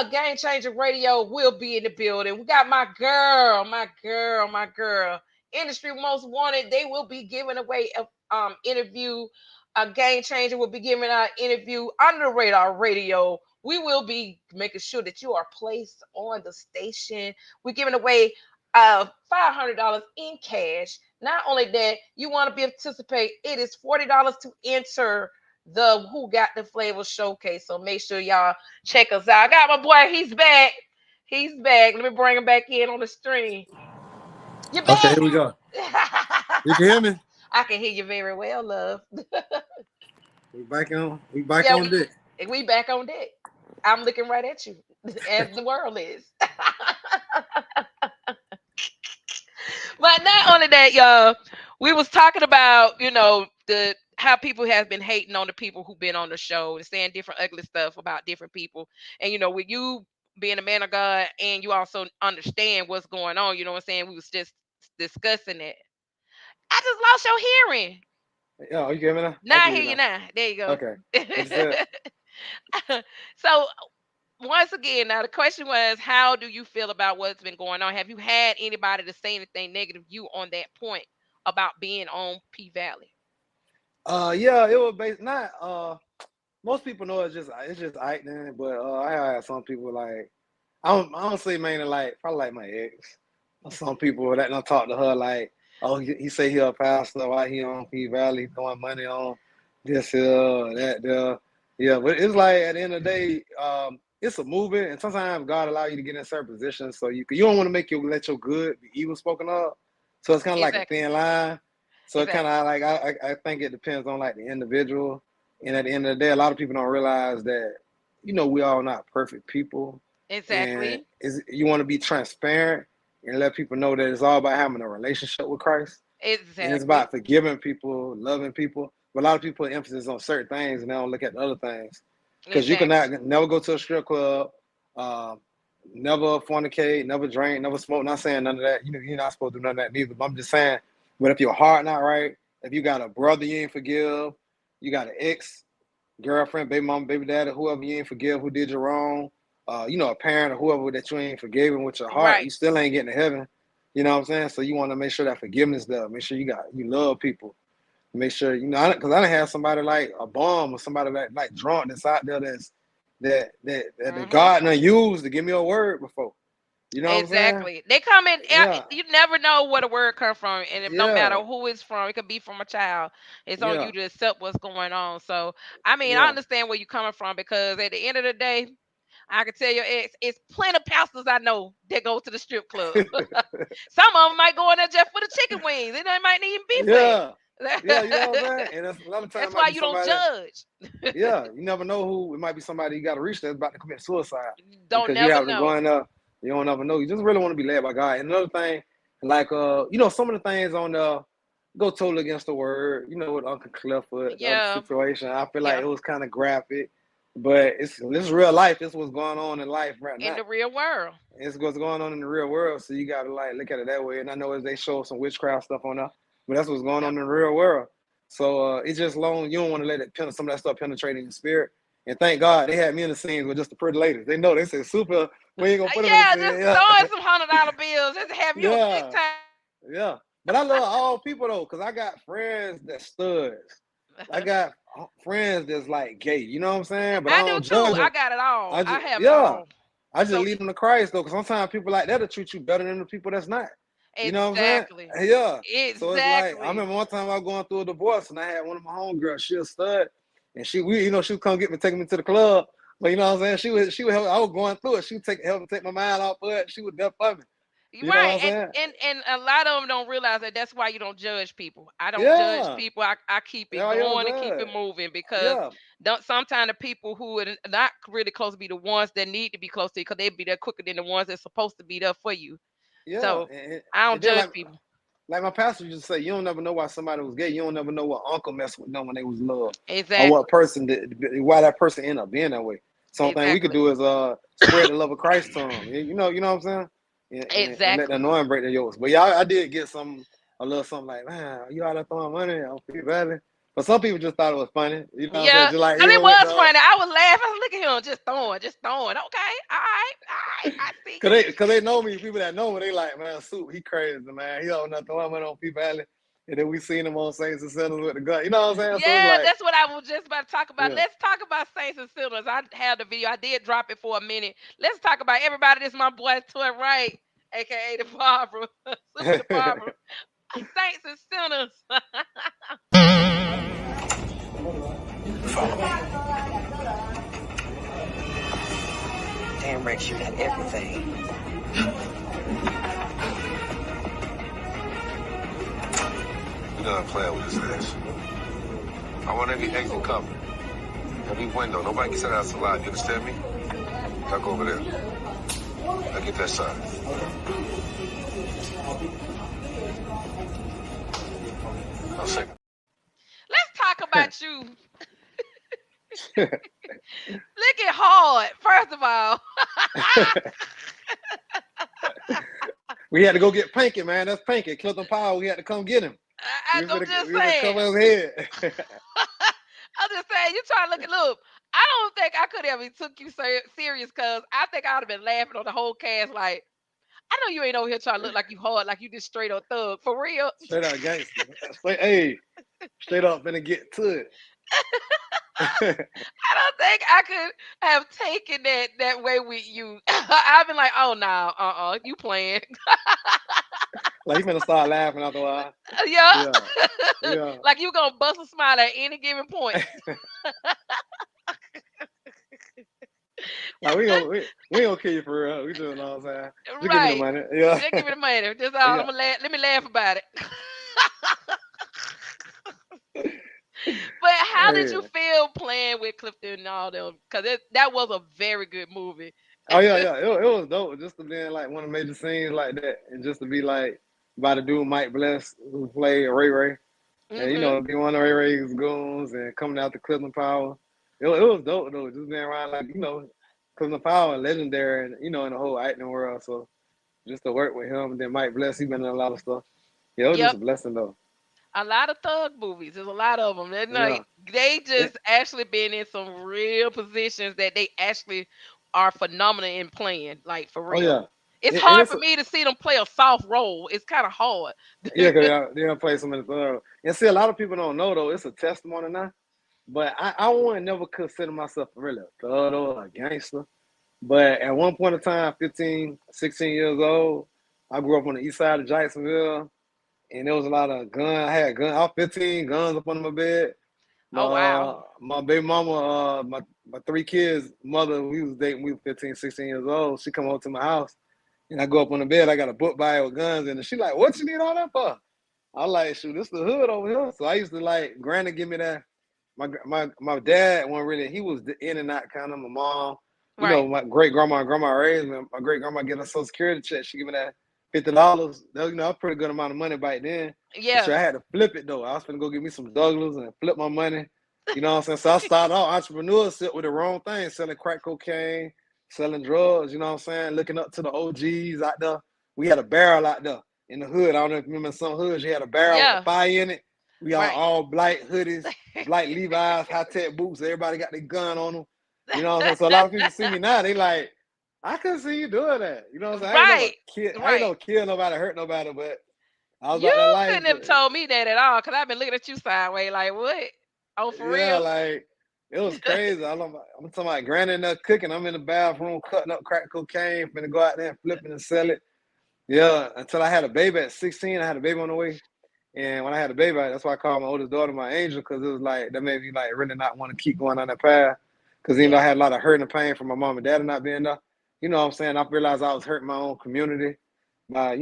Game Changer Radio will be in the building. We got my girl, Industry Most Wanted, they will be giving away a interview. A Game Changer will be giving our interview under the radar radio. We will be making sure that you are placed on the station. We're giving away $500 in cash. Not only that, you want to be participate. It is $40 to enter the Who Got the Flavor showcase. So make sure y'all check us out. I got my boy. He's back. He's back. Let me bring him back in on the stream. You back? Okay, here we go. You can hear me? I can hear you very well, love. We back on. We back on deck. We back on deck. I'm looking right at you, as the world is. But not only that, y'all, we was talking about, the how people have been hating on the people who've been on the show and saying different ugly stuff about different people. And with you being a man of God and you also understand what's going on, you know what I'm saying? We was just discussing it. I just lost your hearing. Oh, you hear me now? Now I hear you now. There you go. Okay. So once again, now the question was, how do you feel about what's been going on? Have you had anybody to say anything negative you on that point about being on P Valley? Yeah, it was based not most people know it's just acting, but I had some people like I don't say mainly like probably like my ex. Some people that don't talk to her like, oh, he say he a pastor, why he on P Valley throwing money on this here, that there. Yeah, but it's like at the end of the day, it's a movement, and sometimes God allow you to get in certain positions, so you don't want to let your good be evil spoken of. So it's kind of like a thin line. So it kind of like I think it depends on like the individual, and at the end of the day, a lot of people don't realize that we all not perfect people. Exactly. And you want to be transparent and let people know that it's all about having a relationship with Christ. Exactly. And it's about forgiving people, loving people. But a lot of people put emphasis on certain things and they don't look at the other things. Because you cannot never go to a strip club, never fornicate, never drink, never smoke. Not saying none of that. You're not supposed to do none of that neither. But I'm just saying, but if your heart not right, if you got a brother you ain't forgive, you got an ex, girlfriend, baby mama, baby daddy, whoever you ain't forgive who did you wrong, a parent or whoever that you ain't forgiven with your heart, you still ain't getting to heaven. You know what I'm saying? So you want to make sure that forgiveness there. Make sure you love people. Make sure because I done have somebody like a bum or somebody like drunk that's out there that the God done used to give me a word before. You know what I'm saying? Exactly. They come in. Yeah. You never know where the word come from, and if no matter who it's from, it could be from a child. It's on you to accept what's going on. So I mean, I understand where you're coming from because at the end of the day, I can tell your ex, it's plenty of pastors I know that go to the strip club. Some of them might go in there just for the chicken wings, and they might even be fat. Yeah, you know what I'm saying? And a lot of times that's why you don't judge. Yeah, you never know who it might be. Somebody you got to reach that's about to commit suicide. Don't never know. Going up, you don't never know. You just really want to be led by God. And another thing, like some of the things on the go totally against the word. With Uncle Clifford, the situation. I feel like it was kind of graphic, but this real life. This what's going on in life right now. In the real world. It's what's going on in the real world. So you got to like look at it that way. And I know as they show some witchcraft stuff on there. But that's what's going on in the real world. So it's just long. You don't want to let some of that stuff penetrate in your spirit. And thank God they had me in the scenes with just the pretty ladies. They know. They said, Supa, we ain't going to put them in the scene. Just throwing some $100 bills. Just have you a good time. Yeah. But I love all people, though, because I got friends that studs. I got friends that's like gay. You know what I'm saying? But I don't do, judge too. them. I got it all. I have it all. I just lead them to Christ, though, because sometimes people like that will treat you better than the people that's not. You know what I'm saying? Yeah. Exactly. So it's like I remember one time I was going through a divorce and I had one of my homegirls, she a stud, and she would come get me, take me to the club. But you know what I'm saying? She would help. I was going through it. She would help me take my mind off of it. She would there for me. You know what I'm saying? And a lot of them don't realize that that's why you don't judge people. I don't judge people. I keep it going and keep it moving because sometimes the people who are not really close to be the ones that need to be close to you because they be there quicker than the ones that's supposed to be there for you. Yeah. So I don't judge people. Like my pastor used to say, you don't never know why somebody was gay. You don't never know what uncle messed with them when they was little. Exactly. Or what person why that person ended up being that way. Something we could do is spread the love of Christ to them. You know what I'm saying? And let the anointing break the yokes. But yeah, I did get a little something like, man, you out there throwing money on P Valley? But some people just thought it was funny. You know what I'm saying? Yeah, Just like I mean, it even with was funny. I was laughing. I was looking at him, just throwing. Okay, all right, I see. cause they know me. People that know me, they like, man, Soup, he crazy, man. He don't know throwing money on people alley. And then we seen him on Saints and Sinners with the gun. You know what I'm saying? So it's Yeah, like, that's what I was just about to talk about. yeah. Let's talk about Saints and Sinners. I had the video. I did drop it for a minute. Let's talk about everybody. This is my boy to it right, aka the Barber, Super the Barber. Saints and Sinners. Damn, Rex, you got everything. We're not playing with this ass. I want every exit covered. Every window. Nobody can sit outside alive. You understand me? Duck over there. Now get that side. I'll second. Let's talk about you. Looking hard, first of all. We had to go get Pinky, man. That's Pinky. Clifton Powell, we had to come get him. I'm just We saying. cover his head. I'm just saying, you trying to look. I don't think I could have took you serious because I think I would have been laughing on the whole cast. Like, I know you ain't over here trying to look like you hard, like you just straight up thug. For real. Straight up gangster. Straight up finna get to it. I don't think I could have taken that way with you. I've been like, oh no, you playing. Like you finna start laughing after a while. Yeah. Yeah. Like you gonna bust a smile at any given point. Like we gonna kill you for real. We doing all the time. Just give me Right. the money. Yeah. Just give me the money. That's all. Yeah. I'm gonna let me laugh about it. But how did you feel playing with Clifton and all them? Because that was a very good movie. Oh yeah. It was dope just to be in like one of the major scenes like that, and just to be like by the dude Mike Bless who played Ray Ray, and you know be one of Ray Ray's goons and coming out to Clifton Powell. It was dope though, just being around like Clifton Powell, legendary, and in the whole acting world. So just to work with him, and then Mike Bless, he been in a lot of stuff. Yeah, it was just a blessing though. A lot of thug movies. There's a lot of them. Yeah. They just actually been in some real positions that they actually are phenomenal in playing. Like for real. Oh yeah. It's hard for me to see them play a soft role. It's kind of hard. Yeah, because they don't play so many thug. And see, a lot of people don't know though. It's a testimony now. But I wouldn't never consider myself really a thug or a gangster. But at one point in time, 15, 16 years old, I grew up on the east side of Jacksonville. And there was a lot of guns. I had guns. I was 15, guns up under my bed. Oh, wow. My baby mama, my three kids' mother, we was dating, we were 15, 16 years old. She come over to my house, and I go up on the bed. I got a book by with guns in it. She like, what you need all that for? I was like, shoot, this the hood over here. So I used to like, granny give me that. My dad wasn't really, he was in and out kind of. My mom, my great grandma and grandma raised me. My great grandma get a Social Security check. She give me that $50. That was, a pretty good amount of money back then. Yeah. So I had to flip it though. I was finna go get me some Douglas and flip my money. You know what I'm saying? So I started off entrepreneurship with the wrong thing, selling crack cocaine, selling drugs, you know what I'm saying? Looking up to the OGs out there. We had a barrel out there in the hood. I don't know if you remember some hoods, you had a barrel with a fire in it. We all black hoodies, black Levi's, high-tech boots. Everybody got their gun on them. You know what I'm saying? So a lot of people see me now, they like, I couldn't see you doing that. You know what I'm saying? I ain't no kill nobody, hurt nobody, but I was you about that life. Couldn't have told me that at all, because I've been looking at you sideways like, what? Oh, for real? Yeah, like, it was crazy. I'm talking about granny in there cooking. I'm in the bathroom cutting up crack cocaine, finna go out there and flip it and sell it. Yeah, until I had a baby at 16. I had a baby on the way. And when I had a baby, that's why I called my oldest daughter my angel, because it was like, that made me like really not want to keep going on that path. Because even though I had a lot of hurt and pain from my mom and dad not being there, you know what I'm saying? I realized I was hurting my own community by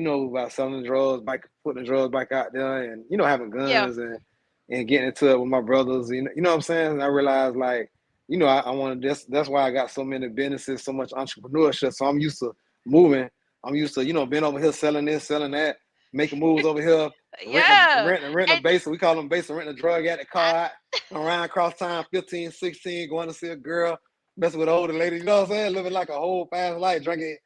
selling drugs, by putting the drugs back out there, and, having guns and getting into it with my brothers. You know what I'm saying? And I realized, like, I wanted this. That's why I got so many businesses, so much entrepreneurship. So I'm used to moving. I'm used to, being over here selling this, selling that, making moves over here. Renting a base. We call them base, renting a drug addict car out, around across town, 15, 16, going to see a girl, messing with an older lady, you know what I'm saying? Living like a whole fast life, drinking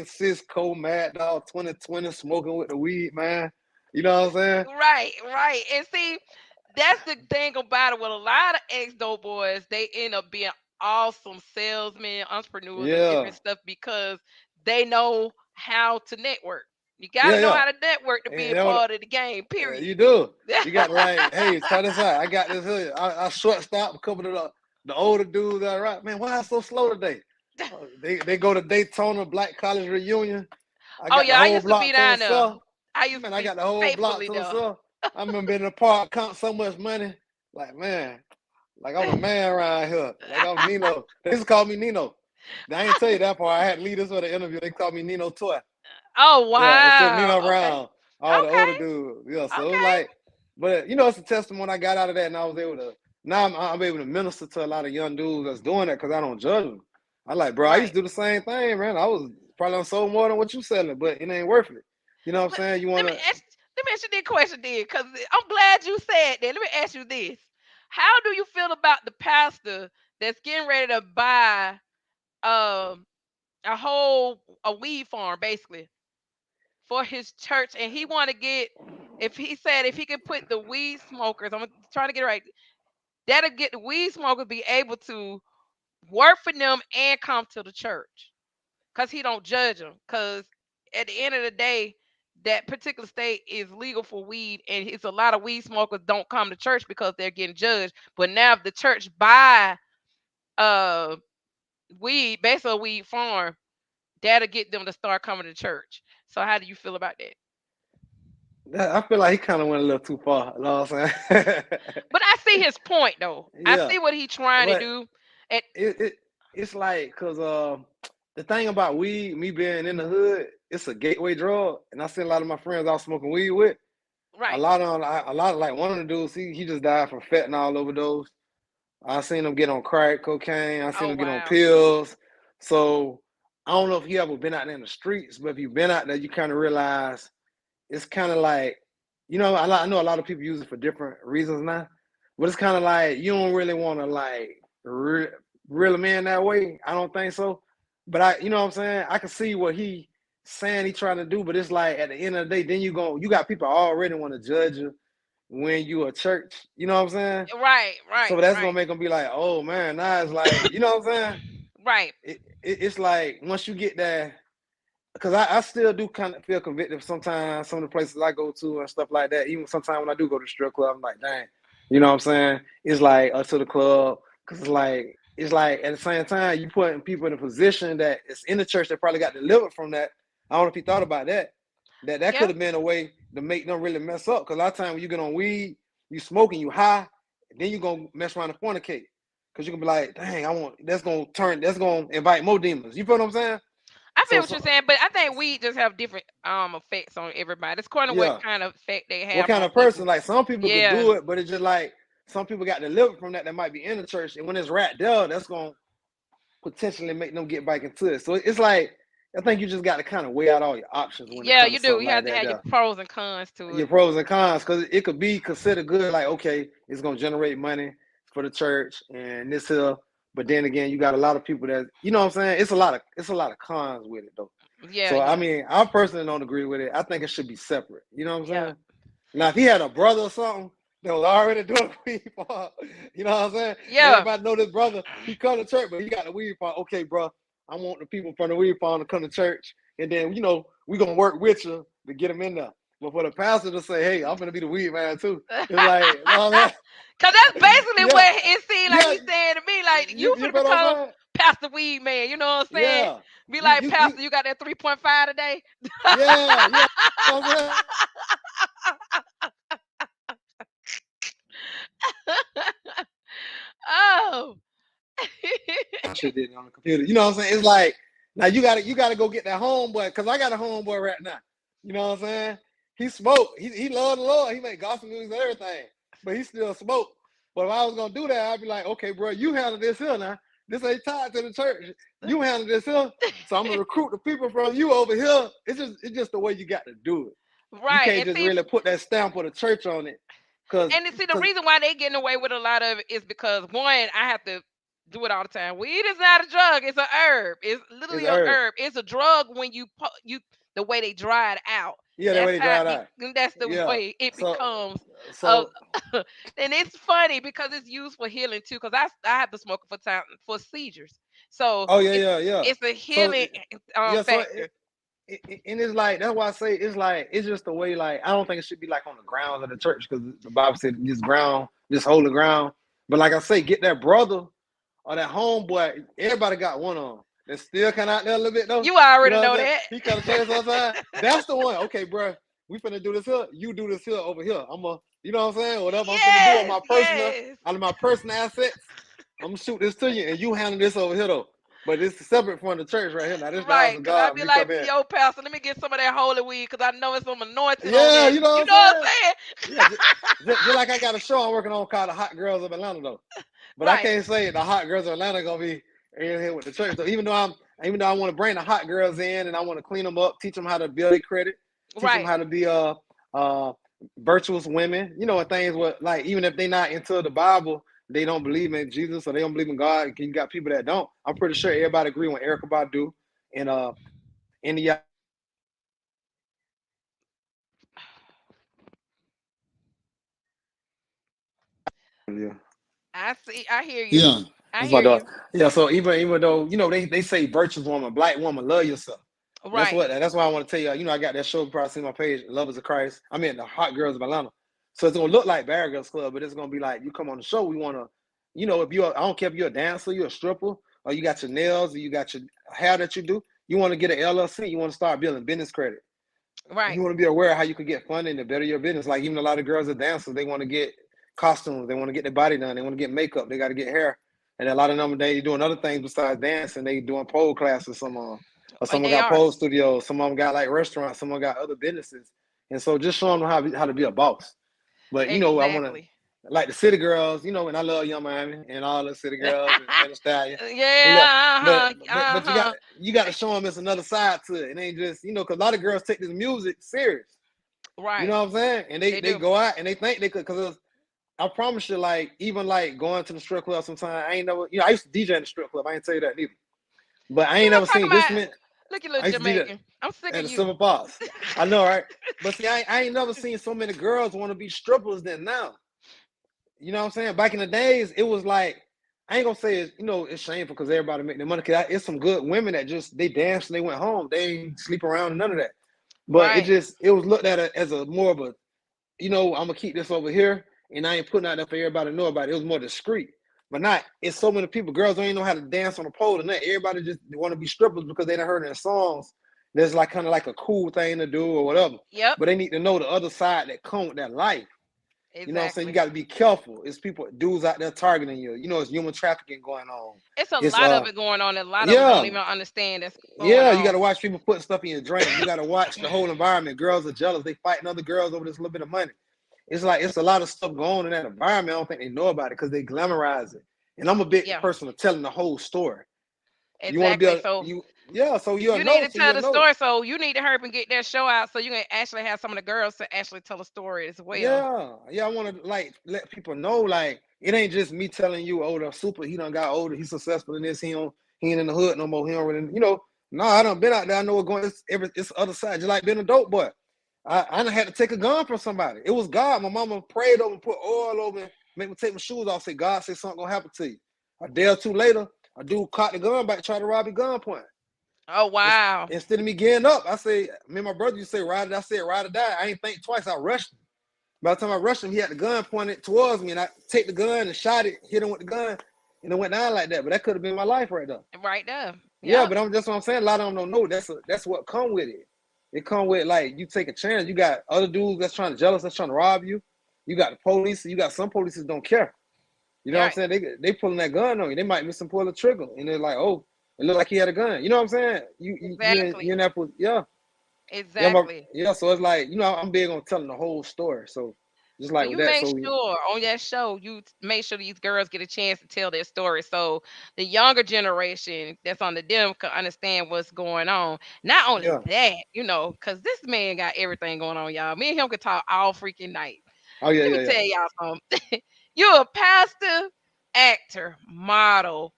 Cisco, Mad Dog, 2020, smoking with the weed, man. You know what I'm saying? Right. And see, That's the thing about it. With a lot of ex dope boys, they end up being awesome salesmen, entrepreneurs, and Yeah, different stuff because they know how to network. You got yeah, to know yeah. how to network to be And a that what part of the game. you Period. do. You got to like, hey, try this out. I got this here. I shortstop a couple of the older dudes that are right. Man, why I so slow today? They go to Daytona Black College reunion. I Oh got the yeah, I whole used to be block to down there. myself. I used Man, to I be got the whole block faithfully to there. myself. I remember being in the park counting so much money. Like, man, like I'm the man around here. Like I'm Nino. They used to call me Nino. I ain't tell you that part. I had to leave this for the interview. They called me Nino Toy. Oh Yeah, instead of wow. Nino Okay. Brown, all the older Okay. dudes. Yeah, so it was Okay. like, but it's a testimony I got out of that, and I was able to. Now I'm able to minister to a lot of young dudes that's doing that because I don't judge them. I like, bro, I used Right. to do the same thing, man. I was probably on sold more than what you selling, but it ain't worth it. You know what I'm Let, saying? You let me wanna ask. Let me ask you this question then, because I'm glad you said that. Let me ask you this: how do you feel about the pastor that's getting ready to buy um a weed farm basically for his church, and he want to get if he said if he can put the weed smokers, I'm trying to get it right, that'll get the weed smokers be able to work for them and come to the church because he don't judge them. Because at the end of the day, that particular state is legal for weed, and it's a lot of weed smokers don't come to church because they're getting judged. But now if the church buy uh weed, basically a weed farm, that'll get them to start coming to church. So how do you feel about that? I feel like he kind of went a little too far. You know what I'm saying? But I see his point though. I Yeah, see what he's trying to but do. And it's like because the thing about weed, me being in the hood, it's a gateway drug, and I see a lot of my friends I was smoking weed with. A right. lot of like one of the dudes, he just died from fentanyl overdose. I seen him get on crack cocaine. I seen Oh him get on wow. pills. So I don't know if he ever been out there in the streets, but if you've been out there, you kind of realize it's kind of like, I know a lot of people use it for different reasons now, but it's kind of like you don't really want to like reel him in that way. I don't think so. But you know what I'm saying? I can see what he saying he trying to do, but it's like at the end of the day, then you got people already want to judge you when you a church. You know what I'm saying? Right, right, So that's gonna right, make them be like, oh man, now it's like, you know what I'm saying? right. It's like once you get there, because I still do kind of feel convicted sometimes. Some of the places I go to and stuff like that. Even sometimes when I do go to the strip club, I'm like, dang, you know what I'm saying? It's like to the club because it's like at the same time you putting people in a position that it's in the church that probably got delivered from that. I don't know if you thought about that. That could Yeah. have been a way to make them really mess up. Because a lot of time when you get on weed, you smoking, you high, then you gonna mess around and fornicate. Because you can be like, dang, that's gonna invite more demons. You feel what I'm saying? I feel So, what you're so saying, but I think weed just have different effects on everybody. It's according to what yeah. kind of effect they What have kind on of people. person? Like some people could Yeah. do it, but it's just like some people got delivered from that might be in the church. And when it's right there, that's gonna potentially make them get back into it. So it's like I think you just got to kind of weigh out all your options when it Yeah, comes you to do. something You like have to that. have your There, pros and cons to your it. pros and cons, because it could be considered good. Like okay, it's gonna generate money for the church and this here. But then again, you got a lot of people that what I'm saying. It's a lot of cons with it though. Yeah, So I yeah, mean, I personally don't agree with it. I think it should be separate. You know what I'm yeah, saying? Now, if he had a brother or something that was already doing weed farm, you know what I'm saying? And yeah. everybody know this brother, he come to church, but he got the weed farm. Okay, bro, I want the people from the weed farm to come to church, and then we gonna work with you to get them in there. But for the pastor to say, "Hey, I'm gonna be the weed man too," it's like, no man, Cause that's basically yeah, what it seemed like yeah, he's saying to me. Like you you you finna feel what I'm become saying? Pastor Weed Man. You know what I'm saying? Yeah, Be you like you you Pastor, you got that 3.5 today. yeah yeah. You know what I'm saying? Oh. I should did it on the computer. You know what I'm saying? It's like now you gotta go get that homeboy because I got a homeboy right now. You know what I'm saying? He smoke. He love the Lord. He make gospel music and everything, but he still smoke. But if I was gonna do that, I'd be like, okay, bro, you handle this here now. This ain't tied to the church. You handle this here. So I'm gonna recruit the people from you over here. It's just the way you got to do it. You Right. can't And just see, really put that stamp of the church on it, cause and see, the cause reason why they getting away with a lot of it is because one, I have to do it all the time. Weed is not a drug; it's a herb. It's it's literally a herb. herb. It's a drug when you the way they dry it out. Yeah, the That's way they how drive it out. be. That's the Yeah. way it So becomes. of So and it's funny because it's used for healing too. Because I have to smoke it for time for seizures, so oh yeah. it's a So healing yeah, so factor. and it's like that's why I say it's like it's just the way like I don't think it should be like on the grounds of the church because the Bible said this ground, this holy ground. But like I say, get that brother or that homeboy. Everybody got one on. That still kind of out there a little bit though. You You already know what know I'm saying? that. He kind of changed sometimes. That's the one. Okay, bro, we finna do this here. You do this here over here. You know what I'm saying? Whatever I'm finna do on Yes, my personal, yes. out of my personal assets, I'm gonna shoot this to you, and you handle this over here though. But it's separate from the church right here. Now this the house Right, of because I'd God. When be you come like, in, yo, Pastor, let me get some of that holy weed because I know it's some anointing on yeah, that. you know You what know what I'm saying? I'm Yeah, saying? just like I got a show I'm working on called The Hot Girls of Atlanta though. But I Right, can't say the hot girls of Atlanta gonna be in here with the church. So even though I want to bring the hot girls in and I want to clean them up, teach them how to build their credit, teach them right. how to be uh virtuous women, and things what like even if they're not into the Bible, they don't believe in Jesus or they don't believe in God. You got people that don't. I'm pretty sure everybody agree with Erica Badu and India. Yeah. I see. I hear you. Yeah. I That's my hear daughter. you. Yeah, so even though, they say virtuous woman, black woman, love yourself. Right, That's why I want to tell you, I got that show, you probably seen my page, Lovers of Christ. I mean the Hot Girls of Atlanta. So it's gonna look like Barber Girls Club, but it's gonna be like you come on the show, we wanna, if I don't care if you're a dancer, you're a stripper, or you got your nails, or you got your hair that you do, you want to get an LLC, you want to start building business credit. right. You want to be aware of how you could get funding to better your business. Like even a lot of girls are dancers, they want to get costumes, they want to get their body done, they want to get makeup, they got to get hair, and a lot of them they doing other things besides dancing. They doing pole classes, or And someone they got are. pole studios, some of them got like restaurants, some of them got other businesses, and so just showing them how to be a boss. But I want to Exactly. like the city girls, and I love Young Miami and all the city girls and Megan Stallion. Look, Yeah, but uh-huh. you got to show them it's another side to it. It ain't just because a lot of girls take this music serious. You Right. know what I'm saying? And They they do. go out and they think they could because I promise you, like even like going to the strip club sometimes I ain't never I used to DJ in the strip club. I ain't tell you that neither. But I You ain't know never talking seen this about man. look at little I used to do that Jamaican. I'm sick at of the you. Silver Fox. I know, right? But see, I ain't never seen so many girls want to be strippers than now. You know what I'm saying? Back in the days, it was like I ain't gonna say it's shameful because everybody make their money. Cause it's some good women that just they danced and they went home. They ain't sleep around and none of that. But Right. it was looked at as a more of a I'm gonna keep this over here, and I ain't putting out there for everybody to know about it. It was more discreet, but not. It's so many people. Girls don't even know how to dance on a pole, and that everybody just want to be strippers because they done heard their songs. There's like kind of like a cool thing to do or whatever. Yep. But they need to know the other side that come with that life. You know what I'm saying? You Exactly. got to be careful. It's people, dudes out there targeting you. It's human trafficking going on. It's a It's lot of it going on. A lot of them don't yeah, even understand that's going yeah. You got on. to watch people putting stuff in your drink. You got to watch the whole environment. Girls are jealous. They fighting other girls over this little bit of money. It's like it's a lot of stuff going on in that environment. I don't think they know about it because they glamorize it. And I'm a big Yeah. person of telling the whole story. You want to be Exactly. So so you'll you need know, to so tell you'll the know. story. So you need to hurry up and get that show out so you can actually have some of the girls to actually tell a story as well. Yeah. I want to like let people know like it ain't just me telling you, oh, the super, he done got older, he's successful in this, he ain't in the hood no more. He don't really, no, I done been out there. I know what's going. It's the other side, just like being a dope boy. I done had to take a gun from somebody. It was God. My mama prayed over, put oil over, me, make me take my shoes off. Say, God, say something gonna happen to you. A day or two later, a dude caught the gun back, tried to rob me gunpoint. Oh wow. Instead of me getting up, I say, me and my brother, you say ride it. I said ride or die. I ain't think twice. I rushed him. By the time I rushed him, he had the gun pointed towards me, and I take the gun and shot it, hit him with the gun, and it went down like that. But that could have been my life right there. Right there. Yeah, Yep. but that's what I'm saying. A lot of them don't know. That's what come with it. It come with like you take a chance. You got other dudes that's trying to jealous, that's trying to rob you. You got the police. You got some police that don't care. You know what I'm Right. saying? They pulling that gun on you. They might miss and pull the trigger, and they're like, oh, it looked like he had a gun. You know what I'm saying? You Exactly. in that yeah. Exactly. Yeah. So it's like I'm big on telling the whole story. So just So like with you that. make So sure on that show make sure these girls get a chance to tell their story, so the younger generation that's on the them can understand what's going on. Not only yeah. that, because this man got everything going on, y'all. Me and him could talk all freaking night. Oh yeah, Let me yeah, yeah. tell y'all something. You're a pastor, actor, model,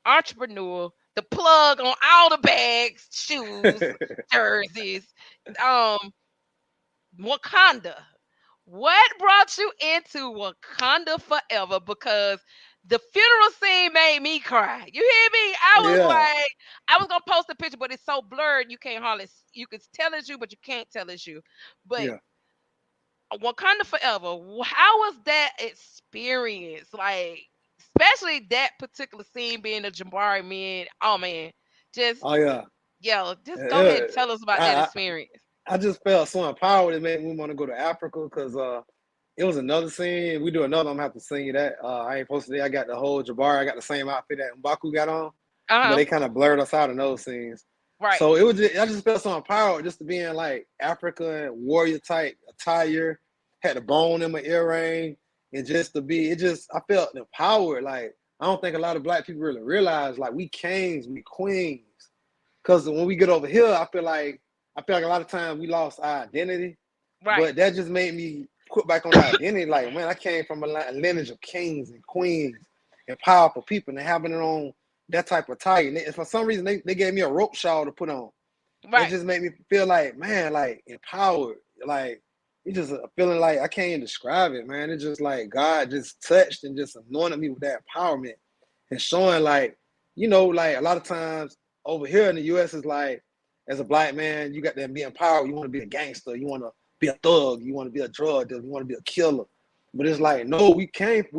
entrepreneur, the plug on all the bags, shoes, jerseys, um, Wakanda. What brought you into Wakanda Forever? Because the funeral scene made me cry. You hear me? Yeah, I was gonna post a picture, but it's so blurred you can't hardly. You can tell it's you, but you can't tell it's you. But yeah. Wakanda Forever. How was that experience? Like, especially that particular scene being the Jabari men. Oh man, just Oh yeah. just go ahead Uh, and tell us about that I, experience. I just felt so empowered. It made me want to go to Africa because it was another scene. We do another. I'm gonna have to sing you that. I ain't supposed to. I got the whole Jabari. I got the same outfit that Mbaku got on, Uh but huh. they kind of blurred us out in those scenes. Right. So it was. I just felt so empowered just to be in like African warrior type attire. Had a bone in my earring, and just to be. It just. I felt empowered. Like I don't think a lot of black people really realize like we kings, we queens. Because when we get over here, I feel like a lot of times we lost our identity, Right. but that just made me put back on our identity. Like, man, I came from a lineage of kings and queens and powerful people, and having it on that type of tie. And for some reason, they gave me a rope shawl to put on. It Right. just made me feel like, man, like empowered. Like, it's just a feeling like I can't even describe it, man. It's just like God just touched and just anointed me with that empowerment and showing like, like a lot of times over here in the US is like, as a black man, you got to be empowered. You want to be a gangster. You want to be a thug. You want to be a drug dealer. You want to be a killer. But it's like, no, we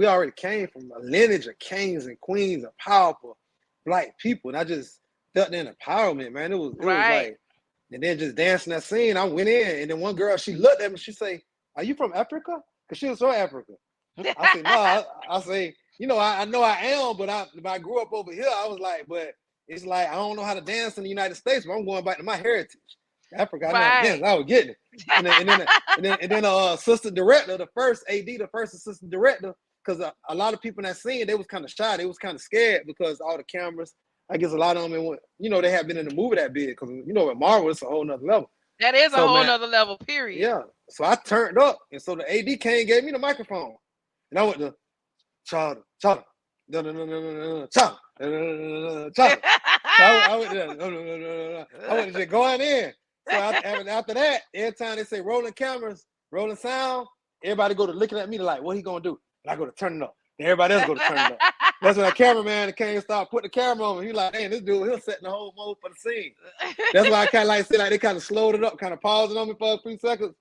already came from a lineage of kings and queens of powerful black people. And I just felt that empowerment, man. It was Right. like, and then just dancing that scene, I went in, and then one girl, she looked at me, she say, "Are you from Africa?" Because she was from Africa. I say, "No." I say, I know I am, but I grew up over here. I was like, but it's like I don't know how to dance in the United States, but I'm going back to my heritage. Africa, I know how to dance. Right. I was getting it. And then assistant director, the first AD, the first assistant director, because a lot of people in that scene, they was kind of shy. They was kind of scared because all the cameras. I guess a lot of them, they have been in the movie that big because with Marvel, it's a whole nother level. That is a So whole man, nother level. Period. yeah. So I turned up, and so the AD came and gave me the microphone, and I went to chada chada, no no no no no no chada chada. So I went there, no no no no no. I went to just going in. So after that, every time they say rolling cameras, rolling sound, everybody go to looking at me like, what he gonna do? And I go to turn it up. And everybody else go to turn it up. That's when that cameraman came and started putting the camera on. He like, hey, this dude, he'll set the whole mode for the scene. That's why I kind of like say like they kind of slowed it up, kind of paused it on me for a few seconds,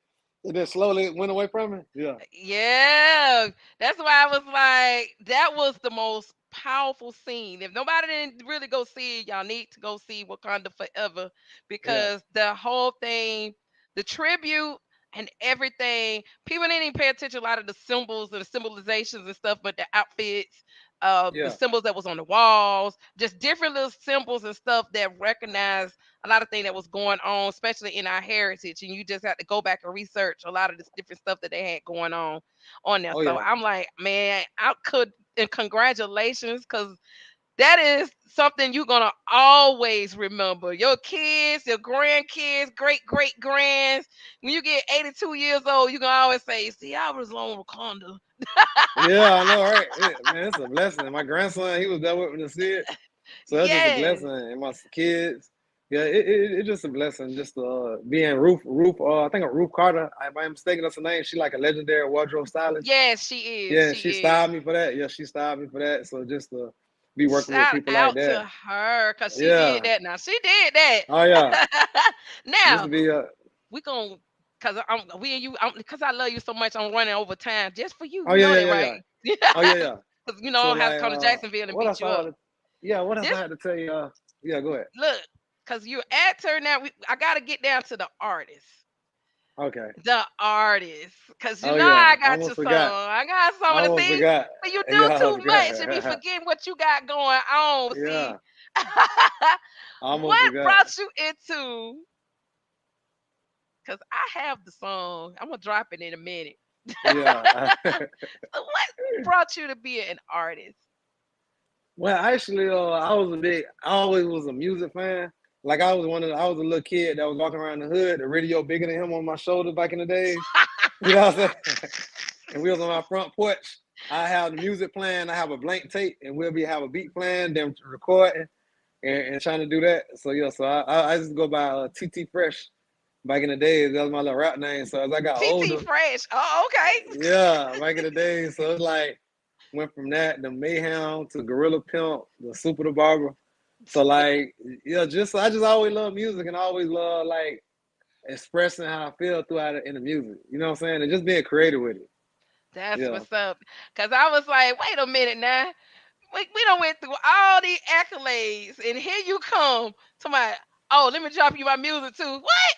and then slowly it went away from me. Yeah. Yeah, that's why I was like, that was the most powerful scene. If nobody didn't really go see it, y'all need to go see Wakanda Forever Yeah. because the whole thing, the tribute and everything, people didn't even pay attention to a lot of the symbols and the symbolizations and stuff, but the outfits, the Yeah. symbols that was on the walls, just different little symbols and stuff that recognize a lot of things that was going on, especially in our heritage. And you just have to go back and research a lot of this different stuff that they had going on there. Oh So yeah. I'm like, man, I could and congratulations, because that is something you're gonna always remember. Your kids, your grandkids, great grands. When you get 82 years old, you can always say, "See, I was on Wakanda." Yeah, I know, right? Yeah, man, it's a blessing. My grandson, he was there with me to see it. So that's just a Yes, blessing. And my kids, yeah, it's just a blessing. Just being Ruth. I think Ruth Carter. If I'm mistaken, that's her name. She like a legendary wardrobe stylist. yes, she is. Yeah, She she is. styled me for that. Yeah, she styled me for that. So just to be working with Shout people like out to that. her because she did Yeah. that. Now she did that. Oh yeah. Just Now to be we gonna, cause we and you, because I love you so much. I'm running over time just for you. oh You yeah, know yeah, that, yeah, right? yeah. Oh yeah, yeah. Because I So don't have to like come to Jacksonville and what beat else you I up. had to yeah, what else I This had to tell you? Yeah, go ahead. look, because you're actor now. I gotta get down to the artist. Okay. The artist, because Oh I yeah. got your Almost song. forgot. I got some I of the almost things. forgot. But you do Yeah, I too much and be forgot. forgetting what you got going on. See, Yeah. I almost what forgot. brought you into? Because I have the song. I'm gonna drop it in a minute. Yeah. So what brought you to be an artist? Well, actually, I always was a music fan. Like I was a little kid that was walking around the hood, the radio bigger than him on my shoulder back in the days. You know what I'm saying? And we was on our front porch. I have the music playing. I have a blank tape, and have a beat playing, then recording and trying to do that. So yeah, so I just go by TT Fresh. back in the days, that was my little rap name. So as I got TT older, Fresh. Oh, okay. yeah, back in the days. So it's like went from that to Mayhem to Gorilla Pimp, the Supa the Barber. So like, yeah, I just always love music and I always love like expressing how I feel throughout it in the music. You know what I'm saying? And just being creative with it. That's Yeah. what's up. Cause I was like, wait a minute now. We done went through all these accolades, and here you come to my. Oh, let me drop you my music too. What?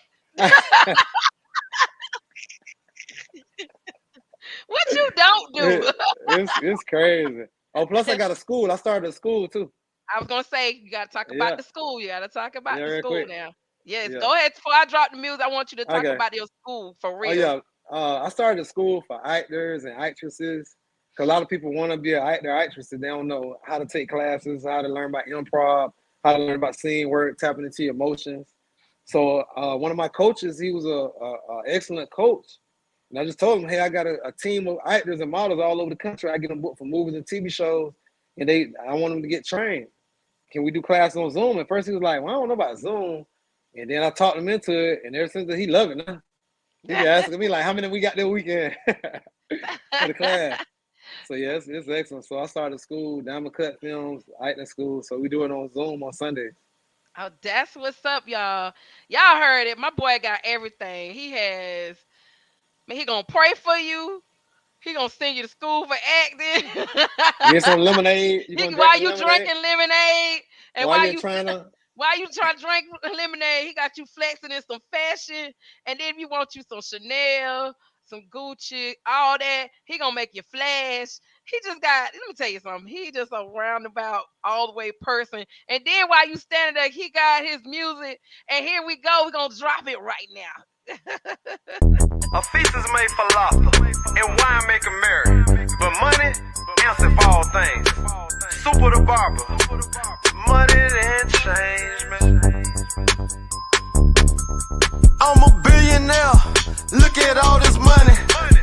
What you don't do? It's crazy. Oh, plus I got a school. I started a school too. I was gonna say you gotta talk about Yeah. the school. You gotta talk about Yeah, the real school quick. now. Yes, Yeah. go ahead. Before I drop the music, I want you to talk Okay. about your school for Oh real. yeah. I started a school for actors and actresses. Cause a lot of people want to be an actor, actress, and they don't know how to take classes, how to learn about improv, how to learn about scene work, tapping into your emotions. So one of my coaches, he was a excellent coach, and I just told him, hey, I got a team of actors and models all over the country. I get them booked for movies and TV shows, and I want them to get trained. Can we do class on Zoom? At first he was like, well, I don't know about Zoom, and then I talked him into it, and ever since then, he loved it now. He be asking me like, how many we got this weekend for the class? So yeah, it's excellent. So I started school, Diamond Cut Films, acting school. So we do it on Zoom on Sunday. Oh, that's what's up, y'all. Y'all heard it. My boy got everything. He has. Man, he gonna pray for you. He gonna send you to school for acting. Get some lemonade. You gonna drink While the you lemonade drinking lemonade, and while you're trying to. while you trying to drink lemonade, he got you flexing in some fashion, and then if you want you some Chanel, some Gucci, all that, he gonna make you flash. He just got. Let me tell you something. He just a roundabout, all the way person. And then while you standing there, he got his music, and here we go. We gonna drop it right now. A feast is made for laughter, and wine make 'em merry. But money answer for all things. Supa the Barber, money and change, man. I'm a billionaire, look at all this money.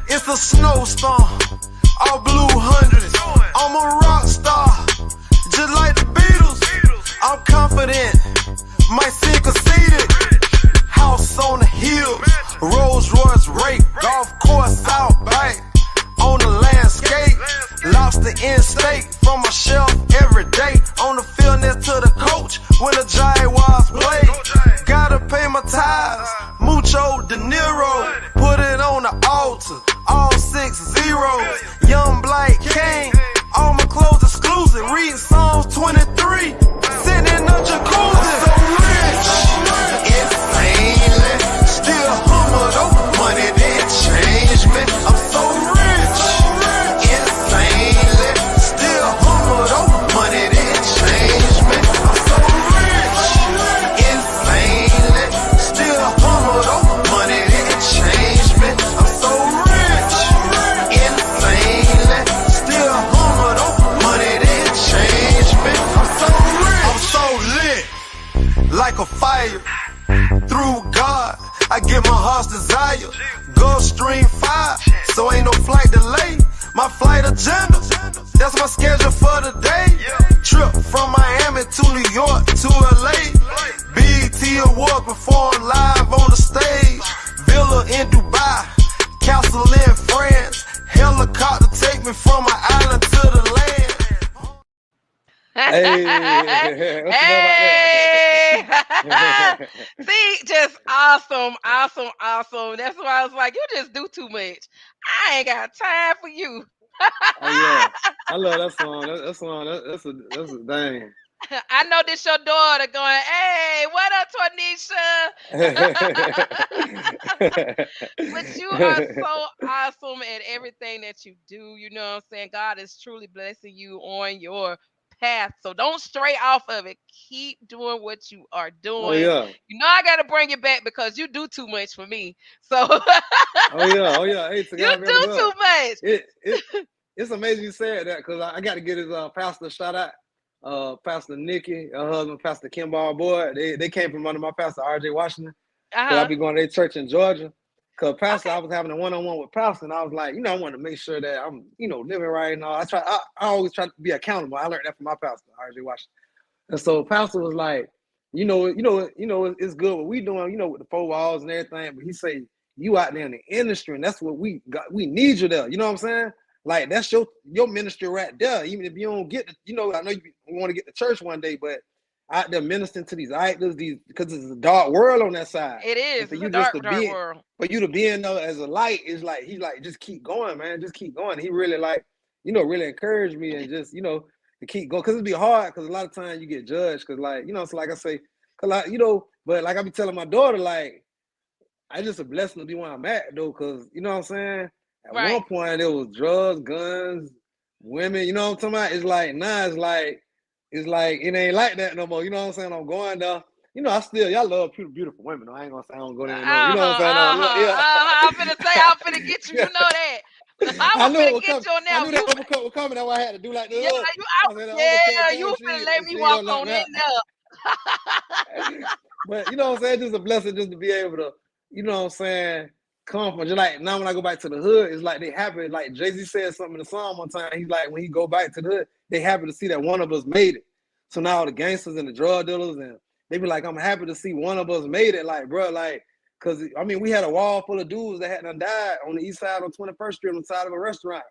It's a snowstorm, all blue hundreds. I'm a rock star, just like the Beatles. I'm confident, might see conceited. House on the hills, Rolls Royce rake, golf course out back, on the landscape, lobster in steak from a shelf every day, on the field next to the coach when the Jaguars play. Gotta pay my tithes, mucho De Niro, put it on the altar, all 6 zeros, young black king, all my clothes exclusive, reading Psalms 23, sitting in a jacuzzi, so rich, insanely, still humble though, money didn't change me, I'm so rich, insanely, still humble though, money didn't change me, I'm so rich, insanely, still humble though, money didn't change me, I'm so rich, insanely, still humble though, money didn't change me, I'm so lit, like a fire. Through God, I get my heart's desire. Gulfstream 5, so ain't no flight delay. My flight agenda, that's my schedule for the day. Trip from Miami to New York to LA. BET Award perform live on the stage. Villa in Dubai, castle in France. Helicopter take me from my island to the land. Hey, Hey! See, just awesome. That's why I was like, you just do too much. I ain't got time for you. Oh yeah, I love that song. That song, that's a dang. I know this your daughter going, hey, what up, Tornisha? But you are so awesome at everything that you do. You know what I'm saying? God is truly blessing you on your path. So don't stray off of it. Keep doing what you are Oh doing. yeah. You know I gotta bring it back because you do too much for me. So Oh yeah. Hey, to you God be the do glory. too much. It's amazing you said that because I got to get his pastor shout out. Pastor Nikki, her husband, Pastor Kimball Boyd, they came from under my pastor, RJ Washington. Because I be going to their church in Georgia. Because Pastor, I was having a one-on-one with Pastor, and I was like, I want to make sure that I'm, living right and all. I always try to be accountable. I learned that from my pastor, RJ Washington. And so Pastor was like, it's good what we doing, with the 4 walls and everything. But he say you out there in the industry, and that's what we got. We need you there. You know what I'm saying? Like that's your ministry right there. Even if you don't get, I know you want to get to church one day, but out there ministering to these idols, because it's a dark world on that side. It And is. for It's you a just dark, to dark be, world. for you to be in there as a light is like he's like just keep going, man, just keep going. He really really encouraged me and just to keep going because it'd be hard because a lot of times you get judged because so like I say, but like I be telling my daughter like. I just a blessing to be where I'm at though, cause you know what I'm saying. At one point it was drugs, guns, women. You know what I'm talking about? It's like now it's like it ain't like that no more. You know what I'm saying? I'm going there. Y'all love beautiful women. Though. I ain't gonna say I don't go there no. You know what I'm saying? Yeah. I'm finna say I'm finna get you. You know that. I I'm knew it finna was get coming. you I now. knew that uppercut was coming. That's why I had to do like this. Yeah, I said the uppercut you coming. finna let me She walk gonna knock on me in out. there. But you know what I'm saying? Just a blessing just to be able to, you know what I'm saying, come from. Just like now when I go back to the hood, it's like they happy. Like Jay-Z said something in the song one time. He's like, when he go back to the hood, they happy to see that one of us made it. So now the gangsters and the drug dealers, and they be like, I'm happy to see one of us made it. Like, bro, like, because, I mean, we had a wall full of dudes that hadn't died on the east side on 21st Street on the side of a restaurant.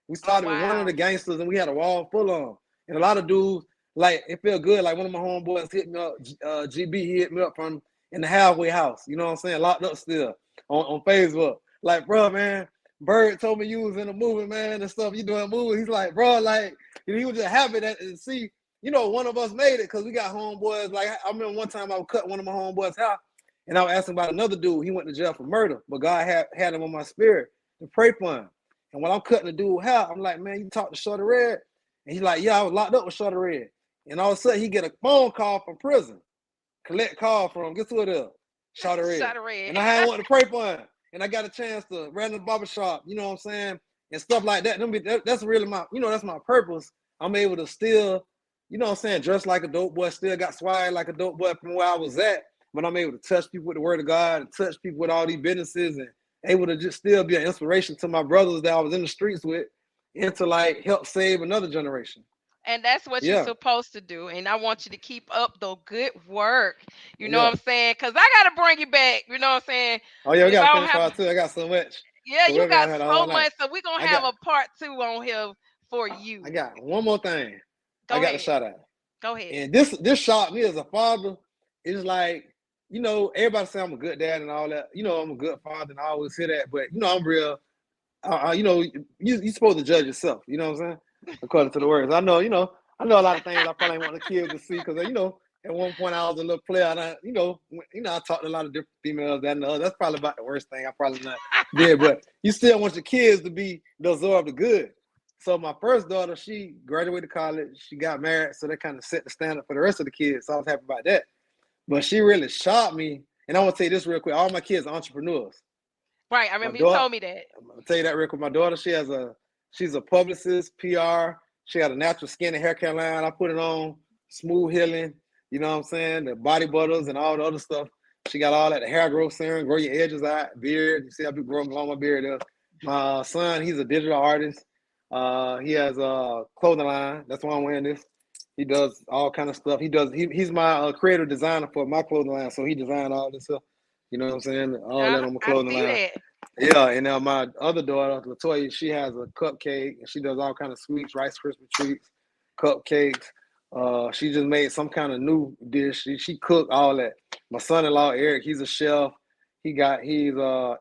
We started with one of the gangsters, and we had a wall full of them. And a lot of dudes, like, it felt good. Like, one of my homeboys hit me up, GB, he hit me up from in the halfway house. You know what I'm saying? Locked up still on Facebook. Like, bro, man, Bird told me you was in a movie, man, and stuff. You doing a movie. He's like, bro, like, he was just happy that to see, one of us made it because we got homeboys. Like, I remember one time I would cut one of my homeboys' house, and I was asking about another dude. He went to jail for murder, but God had him on my spirit to pray for him. And when I'm cutting the dude's hair, I'm like, man, you talk to Shorty Red? And he's like, yeah, I was locked up with Shorty Red. And all of a sudden, he get a phone call from prison. Collect call from, guess who it is? Shorty Red. And I had one to pray for him. And I got a chance to run in the barbershop, you know what I'm saying? And stuff like that. That's really my, that's my purpose. I'm able to still, you know what I'm saying, dress like a dope boy, still got swag like a dope boy from where I was at. But I'm able to touch people with the word of God and touch people with all these businesses and able to just still be an inspiration to my brothers that I was in the streets with and to like help save another generation. And that's what you're supposed to do. And I want you to keep up the good work. You know what I'm saying? Because I got to bring you back. You know what I'm saying? Oh, yeah, we got to finish part two. I got so much. Yeah, you got so much. So we're going to have a part 2 on here for you. I got one more thing. Go got ahead. a shout out. Go ahead. And this shocked me as a father. It's like, everybody say I'm a good dad and all that. I'm a good father and I always hear that. But, I'm real. You're supposed to judge yourself. You know what I'm saying? According to the words. I know a lot of things I probably want the kids to see because, at one point I was a little player and I talked to a lot of different females that I know. That's probably about the worst thing I probably not did. But you still want your kids to absorb the good. So my first daughter, she graduated college. She got married. So that kind of set the standard for the rest of the kids. So I was happy about that. But she really shocked me. And I want to tell you this real quick. All my kids are entrepreneurs. Right. I remember you told me that. I'm going to tell you that real quick. My daughter, she's a publicist, PR. She got a natural skin and hair care line. I put it on, smooth healing. You know what I'm saying? The body butters and all the other stuff. She got all that, the hair growth serum, grow your edges out, beard. You see how people grow my beard is. My son, he's a digital artist. He has a clothing line. That's why I'm wearing this. He does all kind of stuff. He's my creative designer for my clothing line. So he designed all this stuff. You know what I'm saying? All that on my clothing line. That. Yeah, and now my other daughter, Latoya, she has a cupcake and she does all kind of sweets, Rice Krispie treats, cupcakes. She just made some kind of new dish. She cooked all that. My son-in-law, Eric, he's a chef. He's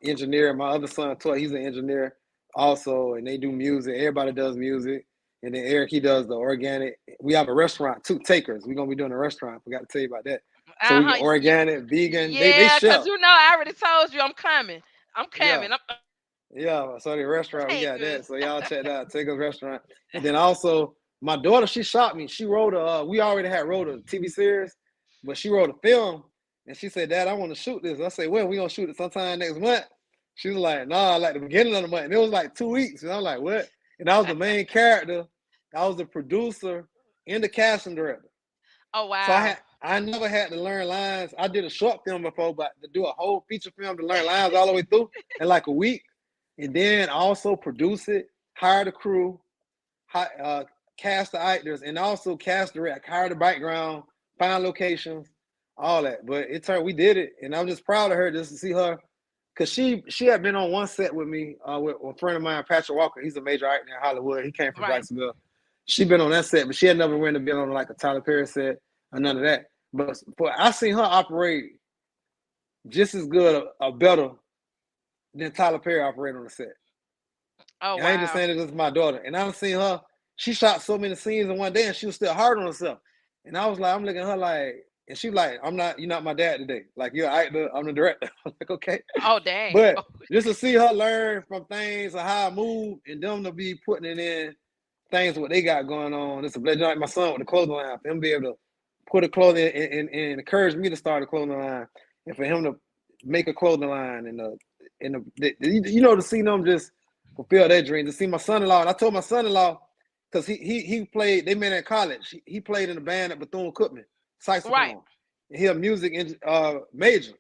engineer. My other son, Toy, he's an engineer also, and they do music. Everybody does music. And then Eric, he does the organic. We have a restaurant too, Takers. We're gonna be doing a restaurant. Forgot to tell you about that. So we get organic, vegan. Yeah, because I already told you I'm coming. Yeah, so the restaurant, we got that. So y'all check that out, Takers Restaurant. And then also, my daughter, she shocked me. She wrote we already had wrote a TV series, but she wrote a film. And she said, Dad, I want to shoot this. I said, well, we're going to shoot it sometime next month. She was like, nah, like the beginning of the month. And it was like 2 weeks. And I was like, what? And I was the main character. I was the producer and the casting director. Oh, wow. So I never had to learn lines. I did a short film before, but to do a whole feature film to learn lines all the way through in like a week. And then also produce it, hire the crew, cast the actors, and also cast direct, hire the background, find locations, all that. But it turned, we did it, and I'm just proud of her just to see her, cause she had been on one set with me with a friend of mine, Patrick Walker. He's a major actor in Hollywood. He came from Jacksonville. She been on that set, but she had never really been on like a Tyler Perry set or none of that. But I seen her operate just as good or better than Tyler Perry operate on the set. Oh, and I ain't just saying it just my daughter. And I've seen her, she shot so many scenes in one day and she was still hard on herself. And I was like, I'm looking at her like, and she like, you're not my dad today. Like, you're an actor, I'm the director. I'm like, okay. Oh, dang. But just to see her learn from things or how I move and them to be putting it in things what they got going on. It's a blessing. Like my son with the clothing line, for him to be able to put a clothing and encourage me to start a clothing line, and for him to make a clothing line and to see them just fulfill their dreams. To see my son-in-law, and I told my son-in-law, because he played, they met at college. He played in a band at Bethune-Cookman, saxophone. Right. And he a music major.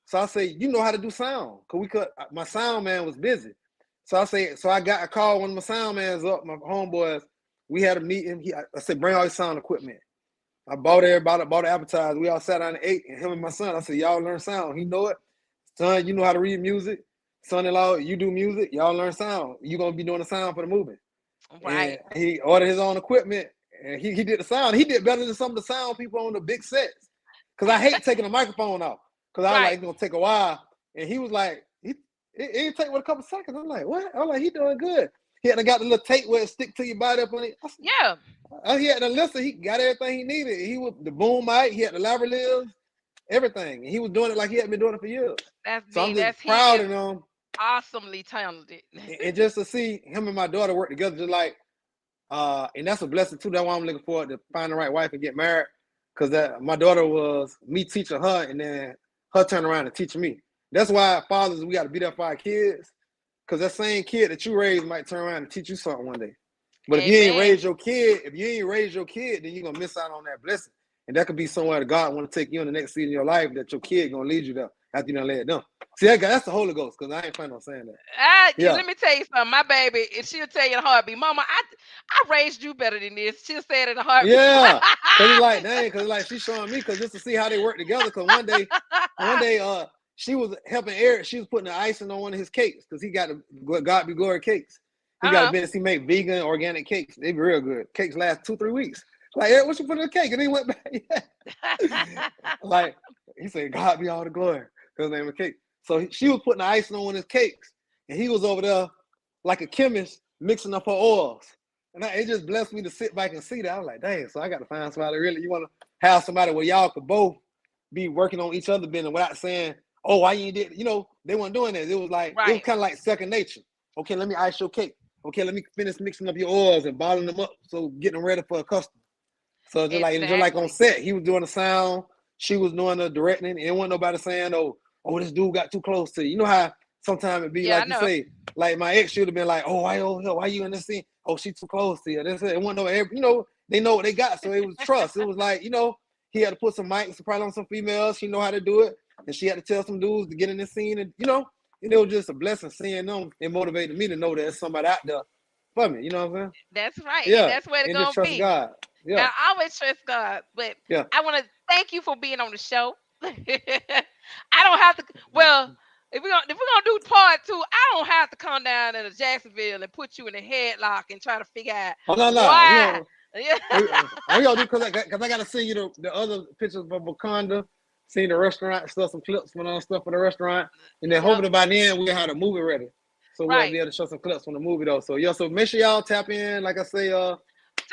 So I say, you know how to do sound, because my sound man was busy. So I got a call one of my sound mans up, my homeboys. We had a meeting. I said, bring all your sound equipment. I bought everybody, bought an appetizer. We all sat down and ate, and him and my son, I said, y'all learn sound. He know it. Son, you know how to read music. Son-in-law, you do music. Y'all learn sound. You're going to be doing the sound for the movie. Right. And he ordered his own equipment, and he did the sound. He did better than some of the sound people on the big sets. Because I hate taking the microphone off. Because I was like, it's going to take a while. And he was like, it didn't take a couple seconds. I'm like, what? I'm like, he doing good. He had got the little tape where it stick to your body up on it. Yeah. He had to listen. He got everything he needed. He was the boom mic. He had the lavaliers, everything. And he was doing it like he had been doing it for years. So I'm just proud of him. Awesomely talented. And just to see him and my daughter work together, just like, and that's a blessing too. That's why I'm looking forward to find the right wife and get married. Because my daughter was me teaching her, and then her turn around and teaching me. That's why fathers, we got to be there for our kids. Because that same kid that you raised might turn around and teach you something one day. But if you ain't raised your kid, then you're going to miss out on that blessing. And that could be somewhere that God want to take you in the next season of your life, that your kid going to lead you there after you done lay it down. See, that's the Holy Ghost, because I ain't planning on saying that. Let me tell you something. My baby, she'll tell you in a heartbeat, Mama, I raised you better than this. She'll say it in a heartbeat. Yeah, because it's like, dang, because like she's showing me, because just to see how they work together. Because one day, she was helping Eric. She was putting the icing on one of his cakes, because he got the God Be Glory cakes. He got a business. He make vegan, organic cakes. They be real good. Cakes last 2-3 weeks. Like, Eric, what you put in the cake? And he went back. Like, he said, God be all the glory. Because his name was cake. So she was putting the icing on one of his cakes. And he was over there like a chemist mixing up her oils. And it just blessed me to sit back and see that. I was like, dang, so I got to find somebody really. You want to have somebody where y'all could both be working on each other's business without saying, oh, why you did? They weren't doing that. It was like, It was kind of like second nature. Okay, let me ice your cake. Okay, let me finish mixing up your oils and bottling them up, so getting them ready for a customer. So just like on set, he was doing the sound, she was doing the directing, and it wasn't nobody saying, oh, this dude got too close to you. You know how sometimes it be like you say, like my ex should have been like, oh, why you in this scene? Oh, she too close to you. It wasn't no, they know what they got, so it was trust. It was like, he had to put some mics probably on some females. She know how to do it, and she had to tell some dudes to get in this scene, and and it was just a blessing seeing them. It motivated me to know that there's somebody out there for me. You know what I'm saying? That's right. Yeah. And that's where it's going to be. God. Yeah. I always trust God. But I want to thank you for being on the show. I don't have to. Well, if we're gonna do part 2, I don't have to come down to Jacksonville and put you in a headlock and try to figure out why. We gonna do because I gotta send you the other pictures of Wakanda. Seen the restaurant, some clips from stuff for the restaurant, and then hopefully by then we'll have the movie ready, so we'll be able to show some clips from the movie though. So so make sure y'all tap in. Like I say, tell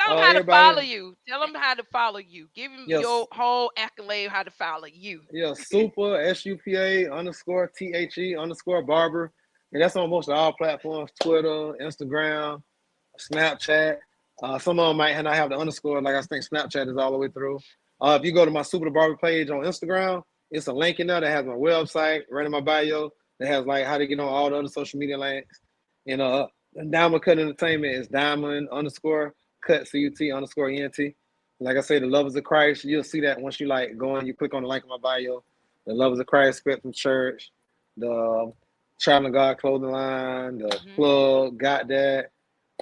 them how to follow you. Tell them how to follow you. Give them your whole accolade how to follow you. Yeah, Supa SUPA_THE_Barber, and that's on most of all platforms: Twitter, Instagram, Snapchat. Some of them might not have the underscore. Like I think Snapchat is all the way through. If you go to my Supa the Barber page on Instagram, it's a link in there that has my website, right in my bio, that has like how to get on all the other social media links. And Diamond Cut Entertainment is Diamond_Cut CUT_ENT. Like I say, the Lovers of Christ, you'll see that once you go and you click on the link in my bio. The Lovers of Christ Spectrum Church, the Traveling God Clothing Line, the Plug, Got That.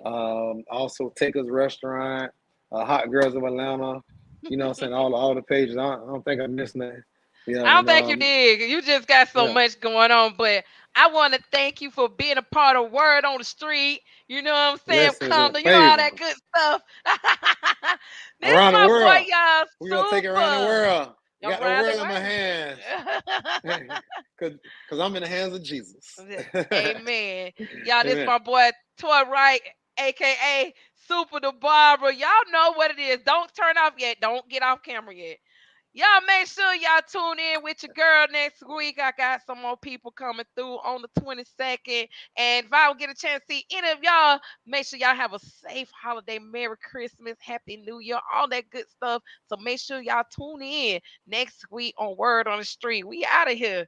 Also Taker's Restaurant, Hot Girls of Atlanta. You know what I'm saying? All the pages. I don't think I missed nothing. Yeah, I don't and think you did. You just got so yeah. much going on. But I want to thank you for being a part of Word on the Street. You know what I'm saying? Blessings and Compton, you know all favor. that good stuff. This Around the my boy, world. y'all, We're gonna take it around the Super. world. I got the Around the world in my world. hands. Cause I'm in the hands of Jesus. Amen. Y'all, this Amen. my boy Toy Wright, aka Super the Barber. Y'all know what it is. Don't turn off yet. Don't get off camera yet. Y'all make sure y'all tune in with your girl next week. I got some more people coming through on the 22nd. And if I don't get a chance to see any of y'all, make sure y'all have a safe holiday. Merry Christmas, Happy New Year, all that good stuff. So make sure y'all tune in next week on Word on the Street. We out of here.